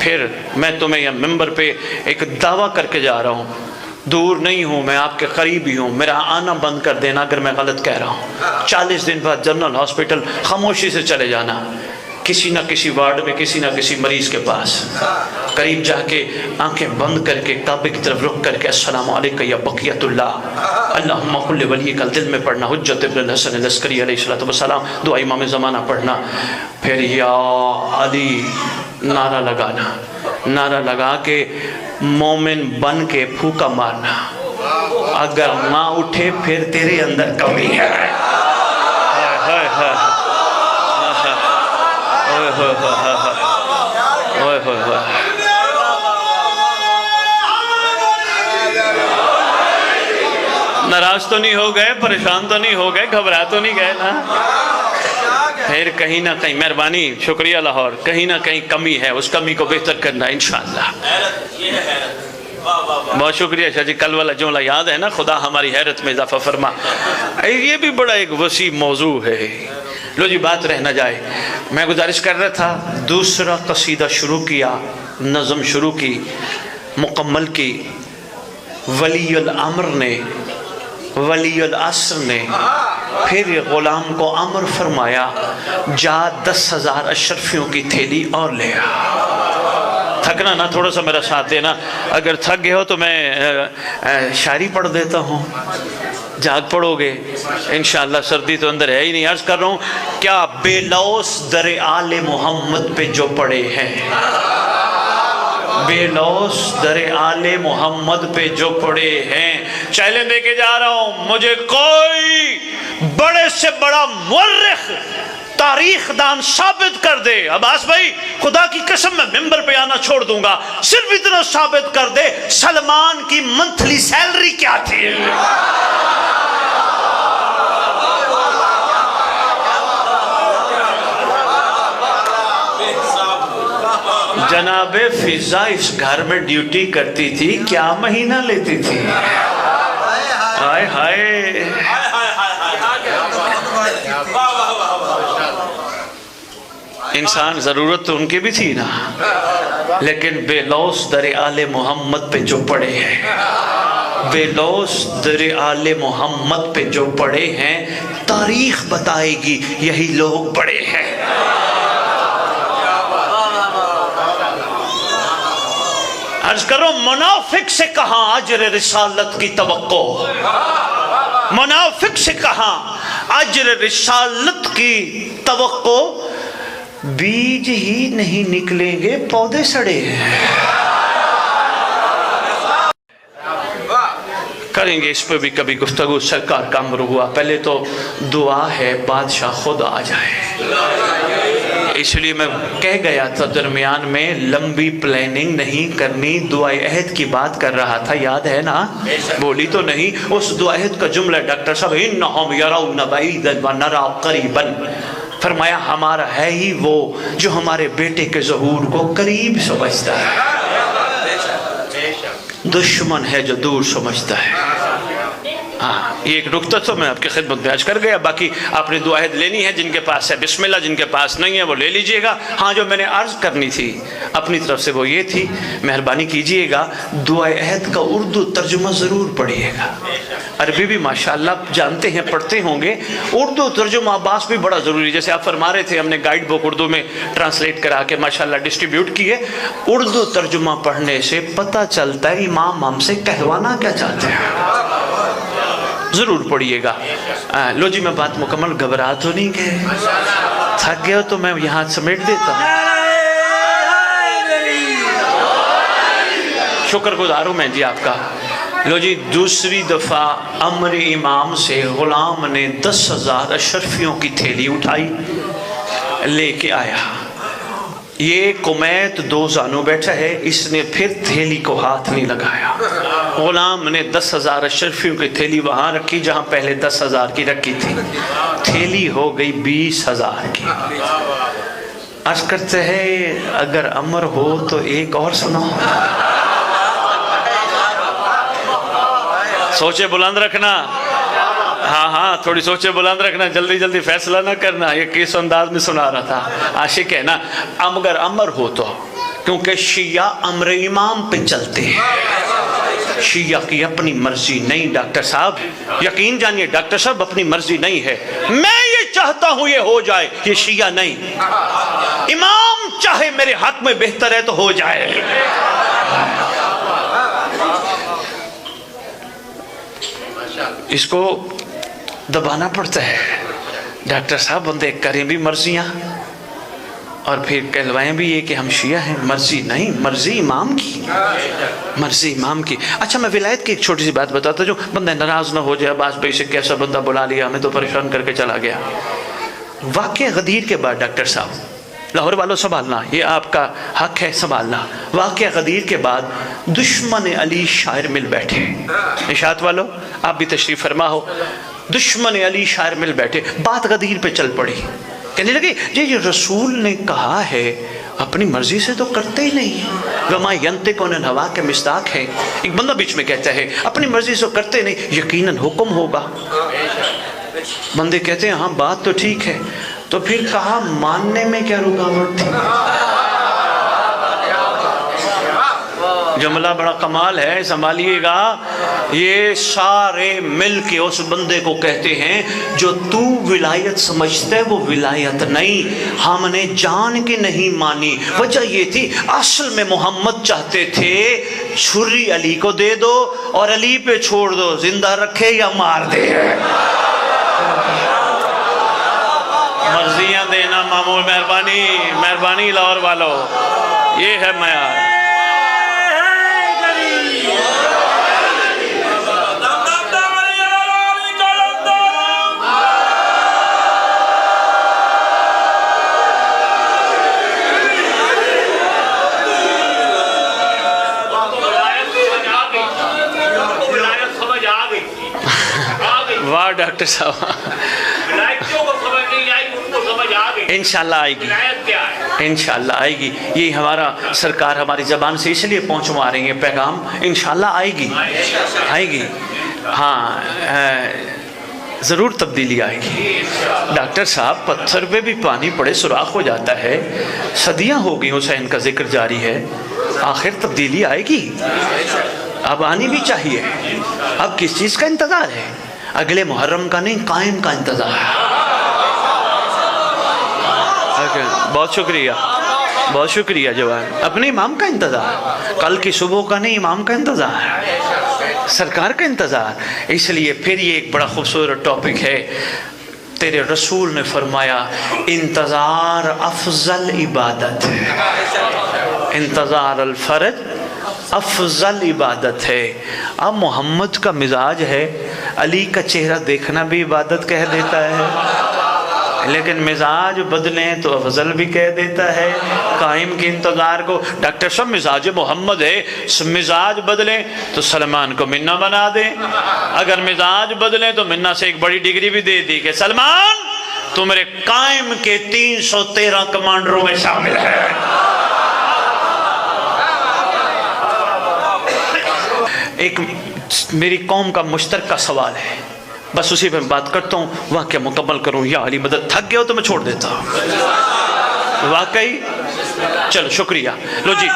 پھر میں تمہیں یہ ممبر پہ ایک دعویٰ کر کے جا رہا ہوں، دور نہیں ہوں، میں آپ کے قریب ہی ہوں، میرا آنا بند کر دینا اگر میں غلط کہہ رہا ہوں۔ 40 دن بعد جنرل ہاسپٹل خاموشی سے چلے جانا، کسی نہ کسی وارڈ میں کسی نہ کسی مریض کے پاس قریب جا کے آنکھیں بند کر کے کعبے کی طرف رخ کر کے السلام علیکم یا بقیت اللہ اللہم قل ولی کل دل میں پڑھنا، حجت ابن الحسن العسکری علیہ السلام، دعا امام زمانہ پڑھنا، پھر یا علی نعرہ لگانا، نعرہ لگا کے مومن بن کے پھوکا مارنا، اگر نہ اٹھے پھر تیرے اندر کمی ہے۔ ناراض تو نہیں ہو گئے، پریشان تو نہیں ہو گئے، گھبرا تو نہیں گئے نا؟ پھر کہیں نہ کہیں مہربانی، شکریہ لاہور، کہیں نہ کہیں کمی ہے، اس کمی کو بہتر کرنا انشاءاللہ۔ بہت شکریہ شاہ جی، کل والا جملہ یاد ہے نا، خدا ہماری حیرت میں اضافہ فرما۔ یہ بھی بڑا ایک وسیع موضوع ہے۔ لو جی بات رہ نہ جائے، میں گزارش کر رہا تھا دوسرا قصیدہ شروع کیا، نظم شروع کی، مکمل کی، ولی الامر نے، ولی العصر نے پھر غلام کو امر فرمایا جا 10,000 اشرفیوں کی تھیلی اور لے آ۔ تھکنا نہ، تھوڑا سا میرا ساتھ دینا، اگر تھک گئے ہو تو میں شاعری پڑھ دیتا ہوں، جاگ پڑھو گے انشاءاللہ، سردی تو اندر ہے ہی نہیں۔ عرض کر رہا ہوں کیا بے لوث در آل محمد پہ جو پڑے ہیں، بے لوث در آل محمد پہ جو پڑے ہیں، چیلنج دے کے جا رہا ہوں، مجھے کوئی بڑے سے بڑا مورخ تاریخ دان ثابت کر دے، عباس بھائی خدا کی قسم میں ممبر پہ آنا چھوڑ دوں گا، صرف اتنا ثابت کر دے سلمان کی منتھلی سیلری کیا تھی۔ جناب فضا اس گھر میں ڈیوٹی کرتی تھی، کیا مہینہ لیتی تھی؟ ہائے ہائے، انسان ضرورت تو ان کی بھی تھی نا، لیکن بے لوث در آل محمد پہ جو پڑے ہیں، بے لوث در آل محمد پہ جو پڑے ہیں، تاریخ بتائے گی یہی لوگ پڑے ہیں۔ عرض کرو منافق سے کہاں اجر رسالت کی توقع، منافق سے کہاں اجر رسالت کی توقع، بیج ہی نہیں نکلیں گے پودے سڑے ہیں۔ کریں گے اس پہ بھی کبھی گفتگو، سرکار کا امر ہوا، پہلے تو دعا ہے بادشاہ خود آ جائے، اس لیے میں کہہ گیا تھا درمیان میں لمبی پلاننگ نہیں کرنی، دعائے عہد کی بات کر رہا تھا، یاد ہے نا؟ بولی تو نہیں، اس دعائے عہد کا جملہ ڈاکٹر صاحب انہم یرون بعیدا ونرا قریبا، فرمایا ہمارا ہے ہی وہ جو ہمارے بیٹے کے ظہور کو قریب سمجھتا ہے، دشمن ہے جو دور سمجھتا ہے۔ ہاں یہ ایک نکتہ تو میں آپ کی خدمت میں عرض کر گیا، باقی آپ نے دعا عہد لینی ہے، جن کے پاس ہے بسم اللہ، جن کے پاس نہیں ہے وہ لے لیجئے گا۔ ہاں جو میں نے عرض کرنی تھی اپنی طرف سے وہ یہ تھی، مہربانی کیجئے گا دعا عہد کا اردو ترجمہ ضرور پڑھیے گا، عربی بھی ماشاءاللہ جانتے ہیں پڑھتے ہوں گے، اردو ترجمہ عباس بھی بڑا ضروری، جیسے آپ فرما رہے تھے ہم نے گائیڈ بک اردو میں ٹرانسلیٹ کرا کے ماشاءاللہ ڈسٹریبیوٹ کی ہے، اردو ترجمہ پڑھنے سے پتہ چلتا ہے امام ہم سے کہوانا کیا چاہتے ہیں، ضرور پڑھیے گا۔ لو جی میں بات مکمل، گھبرا تو نہیں گئے؟ تھک گئے ہو تو میں یہاں سمیٹ دیتا ہوں۔ شکر گزار ہوں میں جی آپ کا، لو جی دوسری دفعہ امر امام سے غلام نے 10,000 اشرفیوں کی تھیلی اٹھائی لے کے آیا. یہ کمیت 2 زانوں بیٹھا ہے, اس نے پھر تھیلی کو ہاتھ نہیں لگایا. غلام نے 10,000 اشرفیوں کی تھیلی وہاں رکھی جہاں پہلے 10,000 کی رکھی تھی. تھیلی ہو گئی 20,000 کی. عرض کرتے ہیں اگر امر ہو تو ایک اور سنو. سوچے بلند رکھنا, ہاں تھوڑی سوچے بلند رکھنا, جلدی جلدی فیصلہ نہ کرنا. یہ کس انداز میں سنا رہا تھا عاشق ہے نا. اگر امر ہو تو, کیونکہ شیعہ امر امام پہ چلتے ہیں, شیعہ کی اپنی مرضی نہیں. ڈاکٹر صاحب یقین جانیے, ڈاکٹر صاحب اپنی مرضی نہیں ہے. میں یہ چاہتا ہوں یہ ہو جائے, یہ شیعہ نہیں. امام چاہے میرے حق میں بہتر ہے تو ہو جائے. اس کو دبانا پڑتا ہے. ڈاکٹر صاحب بندے کریں بھی مرضیاں اور پھر کہلوائیں بھی یہ کہ ہم شیعہ ہیں. مرضی نہیں, مرضی امام کی, مرضی امام کی. اچھا میں ولایت کی ایک چھوٹی سی بات بتاتا, جو بندہ ناراض نہ ہو جائے. باز بھائی سے کیسا بندہ بلا لیا, ہمیں تو پریشان کر کے چلا گیا. واقعہ غدیر کے بعد ڈاکٹر صاحب, لاہور والوں سنبھالنا, یہ آپ کا حق ہے سنبھالنا. واقعہ غدیر کے بعد دشمن علی شاعر مل بیٹھے. نشاط والوں آپ بھی تشریف فرما ہو. دشمن علی شاعر مل بیٹھے, بات غدیر پہ چل پڑی. کہنے لگے یہ رسول نے کہا ہے, اپنی مرضی سے تو کرتے ہی نہیں. وما ینطق عن الہویٰ کے مصداق ہے. ایک بندہ بیچ میں کہتا ہے اپنی مرضی سے کرتے نہیں, یقیناً حکم ہوگا. بندے کہتے ہیں ہاں بات تو ٹھیک ہے. تو پھر کہا ماننے میں کیا رکاوٹ تھی. جملہ بڑا کمال ہے, سنبھالیے گا. یہ سارے مل کے اس بندے کو کہتے ہیں جو تو ولایت سمجھتا ہے وہ ولایت نہیں, ہم نے جان کے نہیں مانی. وجہ یہ تھی اصل میں محمد چاہتے تھے چھری علی کو دے دو اور علی پہ چھوڑ دو, زندہ رکھے یا مار دے. مرضیاں دینا معمول. مہربانی مہربانی لاہور والو, یہ ہے معیار. واہ ڈاکٹر صاحب, انشاءاللہ آئے گی, انشاءاللہ آئے گی. یہ ہمارا سرکار ہماری زبان سے اس لیے پہنچوا رہے ہیں پیغام, انشاءاللہ آئے گی, آئے گی. ہاں ضرور تبدیلی آئے گی. ڈاکٹر صاحب پتھر پہ بھی پانی پڑے سوراخ ہو جاتا ہے. صدیاں ہو گئی حسین کا ذکر جاری ہے, آخر تبدیلی آئے گی. اب آنی بھی چاہیے. اب کس چیز کا انتظار ہے؟ اگلے محرم کا نہیں, قائم کا انتظار ہے. بہت شکریہ, بہت شکریہ جوان. اپنے امام کا انتظار, کل کی صبح کا نہیں, امام کا انتظار, سرکار کا انتظار. اس لیے پھر یہ ایک بڑا خوبصورت ٹاپک ہے. تیرے رسول نے فرمایا انتظار افضل عبادت ہے, انتظار الفرج افضل عبادت ہے. اب محمد کا مزاج ہے, علی کا چہرہ دیکھنا بھی عبادت کہہ دیتا ہے, لیکن مزاج بدلیں تو افضل بھی کہہ دیتا ہے. قائم کے انتظار کو ڈاکٹر صاحب مزاج محمد ہے, مزاج بدلیں تو سلمان کو منا بنا دیں. اگر مزاج بدلیں تو منا سے ایک بڑی ڈگری بھی دے دی کہ سلمان تو میرے قائم کے 313 کمانڈروں میں شامل ہے. ایک میری قوم کا مشترکہ سوال ہے, بس اسی پہ بات کرتا ہوں, واقعہ مکمل کروں. یا علی مدد تھک گئے ہو تو میں چھوڑ دیتا ہوں. واقعی چلو شکریہ. لو جی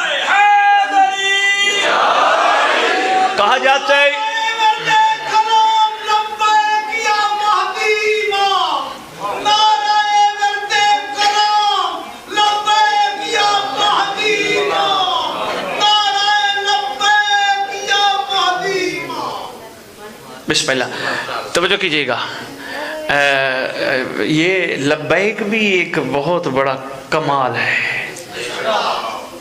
کہا جاتا ہے بسم اللہ, توجہ کیجئے گا. یہ لبیک بھی ایک بہت بڑا کمال ہے.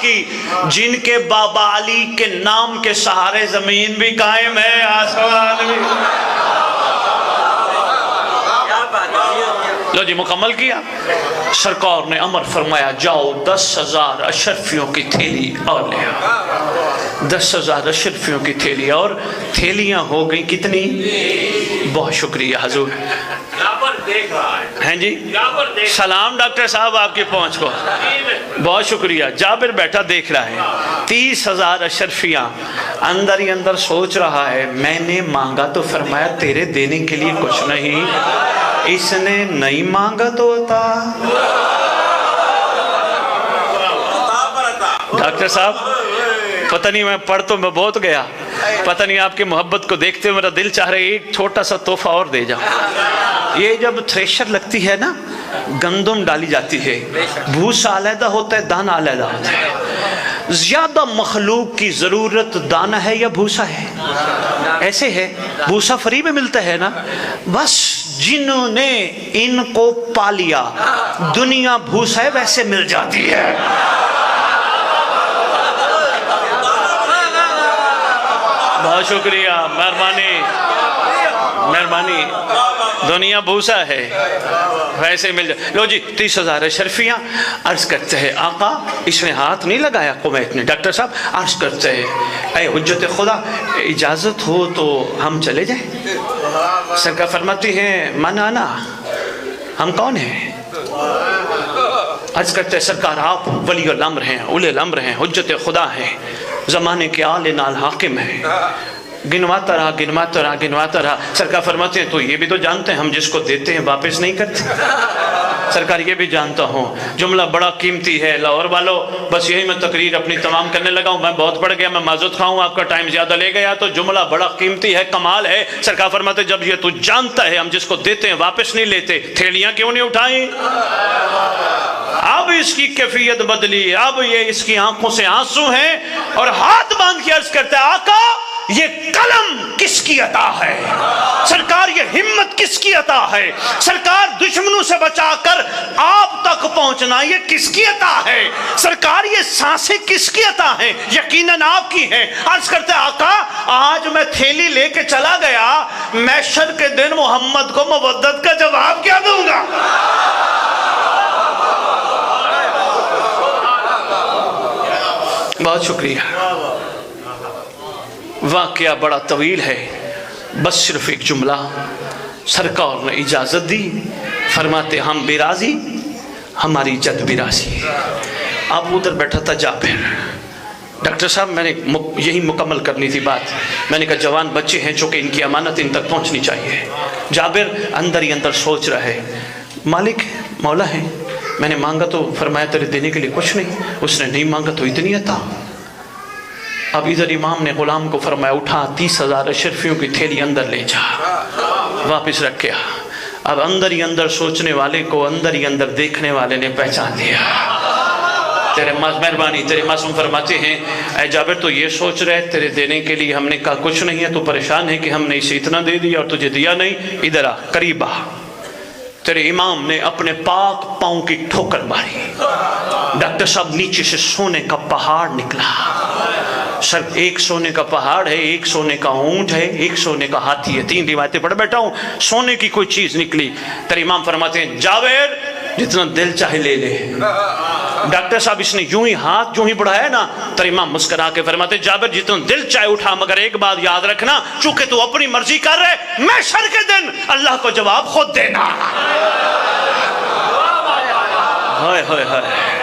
کی جن کے بابا علی کے نام کے سہارے زمین بھی قائم ہے، آسمان بھی۔ لو جی مکمل کیا۔ سرکار نے امر فرمایا جاؤ 10,000 اشرفیوں کی تھیلی اور لے آؤ۔ 10,000 اشرفیوں کی تھیلی، اور تھیلیاں ہو گئی کتنی؟ بہت شکریہ حضور۔ دیکھ رہا ہے ہیں جی، سلام ڈاکٹر صاحب آپ کی پہنچ کو، بہت شکریہ۔ جابر بیٹھا دیکھ رہا ہے 30,000 اشرفیاں، اندر ہی اندر سوچ رہا ہے میں نے مانگا تو فرمایا تیرے دینے کے لیے کچھ نہیں، اس نے نہیں مانگا تو عطا۔ ڈاکٹر صاحب پتہ نہیں میں پڑھ تو میں بہت گیا، پتہ نہیں آپ کی محبت کو دیکھتے میرا دل چاہ رہا ہے ایک چھوٹا سا تحفہ اور دے جاؤ۔ یہ جب تھریشر لگتی ہے نا، گندم ڈالی جاتی ہے، بھوسا علیحدہ ہوتا ہے، دانا علیحدہ ہوتا ہے۔ زیادہ مخلوق کی ضرورت دانا ہے یا بھوسا ہے؟ ایسے ہے، بھوسا فری میں ملتا ہے نا، بس جنہوں نے ان کو پالیا دنیا بھوسا ہے ویسے مل جاتی ہے۔ بہت شکریہ، مہربانی مہربانی، دنیا بھوسا ہے ویسے مل جائے۔ لو جی 30,000 اشرفیاں، عرض کرتے ہیں آقا، اس نے ہاتھ نہیں لگایا قمیت نے، ڈاکٹر صاحب عرض کرتے ہیں اے حجت خدا اجازت ہو تو ہم چلے جائیں؟ سرکار فرماتی ہیں من آنا، ہم کون ہیں؟ عرض کرتے ہیں سرکار آپ ولی الامر ہیں، اولی الامر ہیں، حجت خدا ہیں، زمانے کے آل نال حاکم ہیں۔ گنواتا رہا گنواتا رہا گنواتا رہا۔ سرکار فرماتے ہیں تو یہ بھی تو جانتے ہیں ہم جس کو دیتے ہیں واپس نہیں کرتے؟ سرکار یہ بھی جانتا ہوں، جملہ بڑا قیمتی ہے لاہور والوں، بس یہی میں تقریر اپنی تمام کرنے لگا ہوں، میں بہت پڑھ گیا، میں معذرت خواہ ہوں، آپ کا ٹائم زیادہ لے گیا، تو جملہ بڑا قیمتی ہے، کمال ہے۔ سرکار فرماتے ہیں جب یہ تو جانتا ہے ہم جس کو دیتے ہیں واپس نہیں لیتے، تھیلیاں کیوں نہیں اٹھائیں؟ اب اس کی کیفیت بدلی، اب یہ اس کی آنکھوں سے آنسو ہیں، اور ہاتھ باندھ کے عرض کرتا ہے آقا یہ قلم کس کی عطا ہے؟ سرکار یہ ہمت کس کی عطا ہے؟ سرکار دشمنوں سے بچا کر آپ تک پہنچنا یہ کس کی عطا ہے؟ سرکار یہ سانسیں کس کی عطا ہیں؟ یقیناً آپ کی ہیں۔ عرض کرتے ہیں آقا آج میں تھیلی لے کے چلا گیا، محشر کے دن محمد کو مودت کا جواب کیا دوں گا؟ بہت شکریہ۔ واقعہ بڑا طویل ہے، بس صرف ایک جملہ، سرکار نے اجازت دی، فرماتے ہم بھی راضی، ہماری جد بھی راضی۔ اب ادھر بیٹھا تھا جابر، ڈاکٹر صاحب میں نے یہی مکمل کرنی تھی بات، میں نے کہا جوان بچے ہیں چونکہ ان کی امانت ان تک پہنچنی چاہیے۔ جابر اندر ہی اندر سوچ رہا ہے مالک مولا ہے، میں نے مانگا تو فرمایا تیرے دینے کے لیے کچھ نہیں، اس نے نہیں مانگا تو اتنی عطا۔ اب ادھر امام نے غلام کو فرمایا اٹھا 30,000 اشرفیوں کی تھیلی اندر لے جا، واپس رکھ کے آ۔ اب اندر ہی اندر سوچنے والے کو اندر ہی اندر دیکھنے والے نے پہچان دیا۔ تیرے مہربانی تیرے معصوم فرماتے ہیں اے جابر تو یہ سوچ رہے تیرے دینے کے لیے ہم نے کہا کچھ نہیں ہے، تو پریشان ہے کہ ہم نے اسے اتنا دے دیا اور تجھے دیا نہیں، ادھر آ قریب آ۔ تیرے امام نے اپنے پاک پاؤں کی ٹھوکر ماری، ڈاکٹر صاحب نیچے سے سونے کا پہاڑ نکلا، سر ایک سونے کا پہاڑ ہے، ایک سونے کا اونٹ ہے، ایک سونے کا ہاتھی ہے، 3 روایتیں پڑھ بیٹھا ہوں، سونے کی کوئی چیز نکلی۔ تیرے امام فرماتے ہیں جابر جتنا دل چاہے لے لے۔ ڈاکٹر صاحب اس نے یوں ہی ہاتھ جو ہی بڑھایا نا، تیرے امام مسکرا کے فرماتے جابر جتنا دل چاہے اٹھا، مگر ایک بات یاد رکھنا چونکہ تو اپنی مرضی کر رہے، محشر کے دن اللہ کو جواب خود دینا۔ ہائے ہائے ہائے،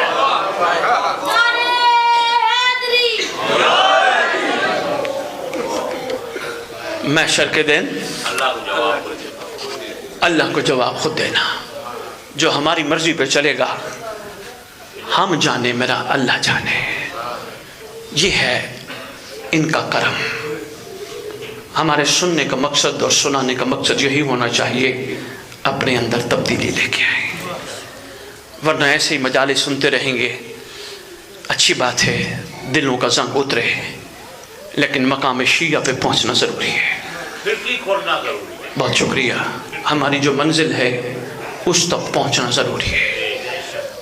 محشر کے دن اللہ کو جواب خود دینا۔ جو ہماری مرضی پہ چلے گا ہم جانے میرا اللہ جانے، یہ ہے ان کا کرم۔ ہمارے سننے کا مقصد اور سنانے کا مقصد یہی ہونا چاہیے، اپنے اندر تبدیلی لے کے آئیں، ورنہ ایسے ہی مجالس سنتے رہیں گے۔ اچھی بات ہے دلوں کا زنگ اترے، لیکن مقام شیعہ پہ پہنچنا ضروری ہے۔ بہت شکریہ، ہماری جو منزل ہے اس تک پہنچنا ضروری ہے۔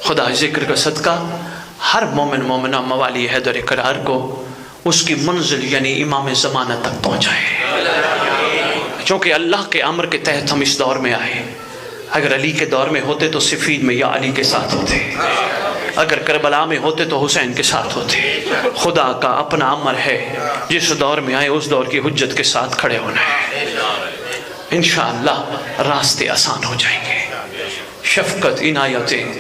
خدا ذکر کا صدقہ ہر مومن مومنہ موالی حیدر کرار کو اس کی منزل یعنی امام زمانہ تک پہنچائے، چونکہ اللہ کے امر کے تحت ہم اس دور میں آئے۔ اگر علی کے دور میں ہوتے تو صفین میں یا علی کے ساتھ ہوتے، اگر کربلا میں ہوتے تو حسین کے ساتھ ہوتے۔ خدا کا اپنا امر ہے، جس دور میں آئے اس دور کی حجت کے ساتھ کھڑے ہونا ہے۔ انشاءاللہ راستے آسان ہو جائیں گے۔ شفقت، عنایتیں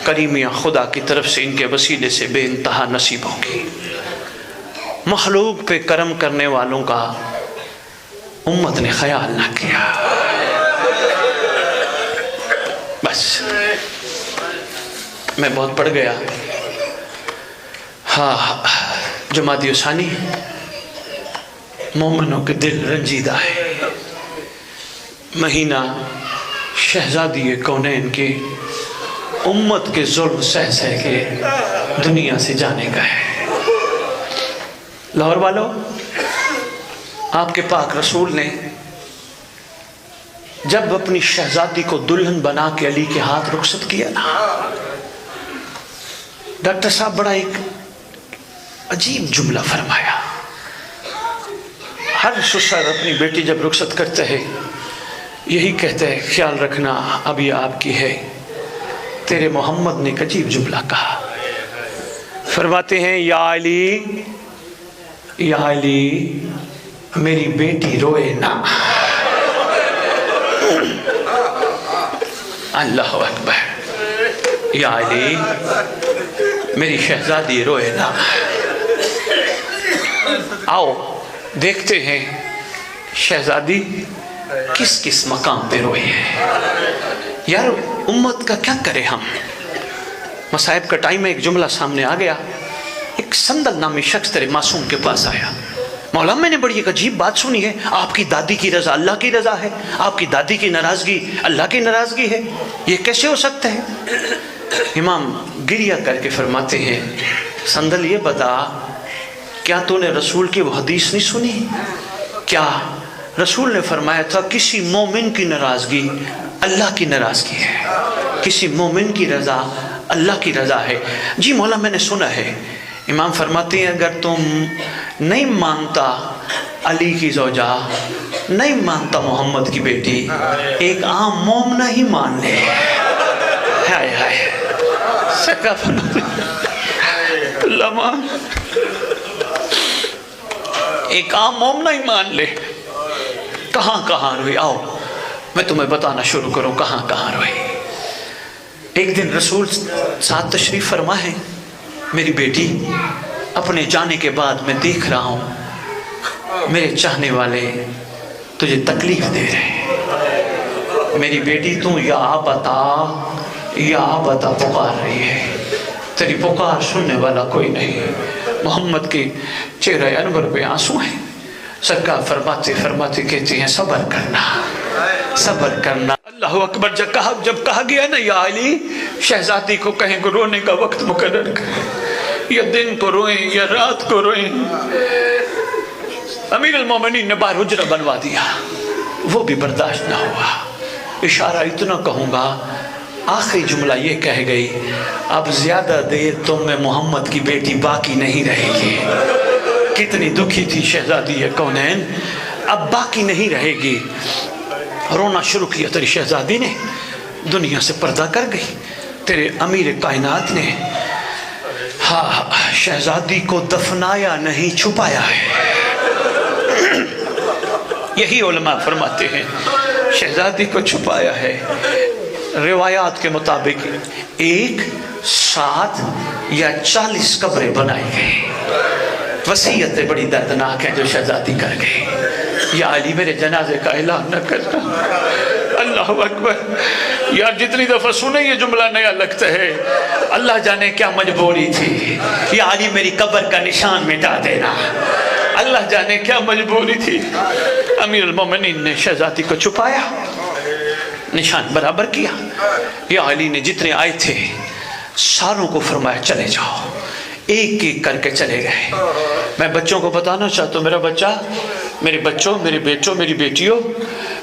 کریمیہ خدا کی طرف سے ان کے وسیلے سے بے انتہا نصیب ہوں گی۔ مخلوق پہ کرم کرنے والوں کا امت نے خیال نہ کیا۔ بس میں بہت پڑھ گیا۔ ہاں، جمادی ثانی مومنوں کے دل رنجیدہ ہے۔ مہینہ شہزادی کونین کے امت کے ظلم سہ سہ کے دنیا سے جانے کا ہے۔ لاہور والوں، آپ کے پاک رسول نے جب اپنی شہزادی کو دلہن بنا کے علی کے ہاتھ رخصت کیا نا، ڈاکٹر صاحب بڑا ایک عجیب جملہ فرمایا۔ ہر سسر اپنی بیٹی جب رخصت کرتے ہے یہی کہتے ہیں، خیال رکھنا اب یہ آپ کی ہے۔ تیرے محمد نے ایک عجیب جملہ کہا، فرماتے ہیں یا علی، یا علی میری بیٹی روئے نہ۔ اللہ اکبر، یا علی میری شہزادی روئے نہ۔ آؤ دیکھتے ہیں شہزادی کس کس مقام پہ روئے ہیں۔ یار امت کا کیا کرے ہم؟ مصائب کا ٹائم ہے، ایک جملہ سامنے آ گیا۔ ایک سندل نامی شخص تیرے معصوم کے پاس آیا، مولا میں نے بڑی ایک عجیب بات سنی ہے، آپ کی دادی کی رضا اللہ کی رضا ہے، آپ کی دادی کی ناراضگی اللہ کی ناراضگی ہے، یہ کیسے ہو سکتا ہے؟ امام گریہ کر کے فرماتے ہیں، سندل یہ بتا، کیا تو نے رسول کی وہ حدیث نہیں سنی؟ کیا رسول نے فرمایا تھا کسی مومن کی ناراضگی اللہ کی ناراضگی ہے، کسی مومن کی رضا اللہ کی رضا ہے۔ جی مولا میں نے سنا ہے۔ امام فرماتے ہیں اگر تم نہیں مانتا علی کی زوجہ، نہیں مانتا محمد کی بیٹی، ایک عام مومنہ ہی مان لے۔ ہائے ہائے سکا اللہ مان، ایک عام مومنہ ہی مان لے۔ کہاں کہاں روئی؟ آؤ میں تمہیں بتانا شروع کروں کہاں کہاں روئی۔ ایک دن رسول ساتھ تشریف فرما ہے، میری بیٹی اپنے جانے کے بعد میں دیکھ رہا ہوں میرے چاہنے والے تجھے تکلیف دے رہے ہیں، میری بیٹی تو یا بتا پکار رہی ہے، تیری پکار سننے والا کوئی نہیں۔ محمد کے چہرہ انور پہ آنسو ہیں۔ سرکار فرماتے کہتی ہیں صبر کرنا، صبر کرنا۔ اللہ اکبر، جب کہا گیا نا یا علی شہزادی کو کہیں کہ رونے کا وقت مقرر کریں، یا دن کو روئیں یا رات کو روئیں، امیر المومنین نے باہر حجرہ بنوا دیا، وہ بھی برداشت نہ ہوا۔ اشارہ اتنا کہوں گا، آخری جملہ یہ کہہ گئی، اب زیادہ دیر تم میں محمد کی بیٹی باقی نہیں رہے گی۔ کتنی دکھی تھی شہزادی کونین، اب باقی نہیں رہے گی۔ رونا شروع کیا تیری شہزادی نے، دنیا سے پردہ کر گئی۔ تیرے امیر کائنات نے شہزادی کو دفنایا نہیں چھپایا ہے۔ یہی علماء فرماتے ہیں شہزادی کو چھپایا ہے۔ روایات کے مطابق 1، 7 یا 40 قبریں بنائی گئی۔ وصیتیں بڑی دردناک ہیں جو شہزادی کر گئی۔ یا علی میرے جنازے کا اعلان نہ کرنا۔ اللہ اکبر، یار جتنی دفعہ سنے یہ جملہ نیا لگتا ہے، اللہ جانے کیا مجبوری تھی۔ یا علی میری قبر کا نشان مٹا دینا، اللہ جانے کیا مجبوری تھی۔ امیر المومنین نے شہزادی کو چھپایا، نشان برابر کیا۔ یا علی نے جتنے آئے تھے ساروں کو فرمایا چلے جاؤ، ایک ایک کر کے چلے گئے۔ میں بچوں کو بتانا چاہتا ہوں، میرا بچہ، میرے بچوں، میرے بیٹوں، میری بیٹیوں،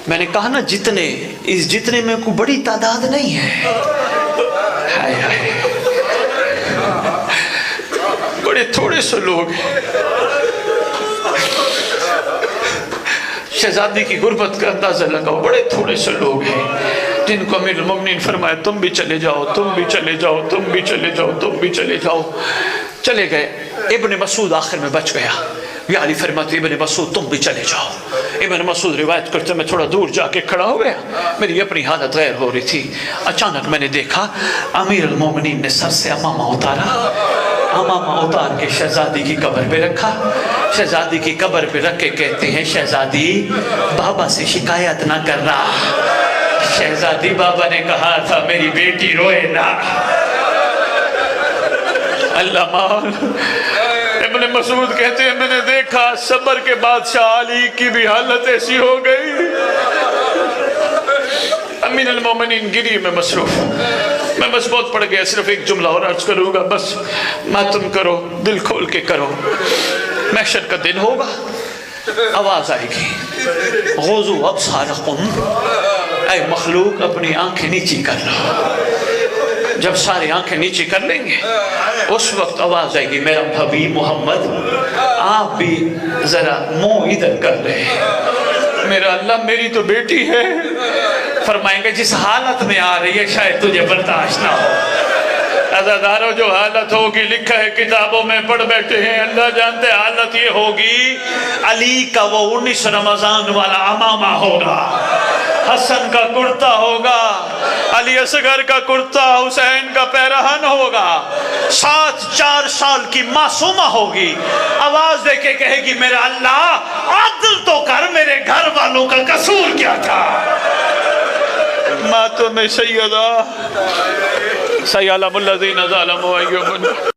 میں نے کہا نا جتنے میں کوئی بڑی تعداد نہیں ہے۔ ہائے ہائے بڑے تھوڑے سے لوگ ہیں. شہزادی کی غربت کا اندازہ لگاؤ. بڑے تھوڑے سے لوگ ہیں جن کو امیر المومنین فرمایا تم بھی چلے جاؤ, تم بھی چلے جاؤ, تم بھی چلے جاؤ, تم بھی چلے جاؤ. چلے گئے. ابن مسعود آخر میں بچ گیا. یا علی فرماتے ابن مسعود تم بھی چلے جاؤ. ابن مسعود روایت کرتے میں تھوڑا دور جا کے کھڑا ہو گیا. میری اپنی حالت غیر ہو رہی تھی. اچانک میں نے دیکھا امیر المومنین نے سر سے امامہ اتارا. امامہ اتار کے شہزادی کی قبر پہ رکھا. شہزادی کی قبر پہ رکھ کے کہتے ہیں شہزادی بابا سے شکایت نہ کرنا. شہزادی بابا نے کہا تھا میری بیٹی روئے نہ. اللہ مان. ابن مسعود کہتے ہیں میں نے دیکھا صبر کے بادشاہ علی کی بھی حالت ایسی ہو گئی. امین المومنین گری میں مصروف. میں بس بہت پڑ گیا. صرف ایک جملہ اور عرض کروں گا بس. ماتم کرو, دل کھول کے کرو. محشر کا دن ہوگا, آواز آئے گی غضوا ابصارکم. اے مخلوق اپنی آنکھیں نیچی کر لو. جب سارے آنکھیں نیچی کر لیں گے اس وقت آواز آئے گی میرا حبیب محمد آپ بھی ذرا منہ ادھر کر لیں. میرا اللہ میری تو بیٹی ہے. فرمائیں گے جس حالت میں آ رہی ہے شاید تجھے برداشت نہ ہو. عزادارو جو حالت ہوگی لکھا ہے کتابوں میں پڑھ بیٹھے ہیں. اللہ جانتے حالت یہ ہوگی علی کا وہ 19 رمضان والا امامہ ہوگا, حسن کا کرتا ہوگا, علی اصغر کا کرتا, حسین کا پیرہن ہوگا, ساتھ 4 سال کی معصومہ ہوگی. آواز دے کے کہے گی میرا اللہ عدل تو کر, میرے گھر والوں کا قصور کیا تھا. ماتم سیدہ سیالم الذین ظالموا ایوب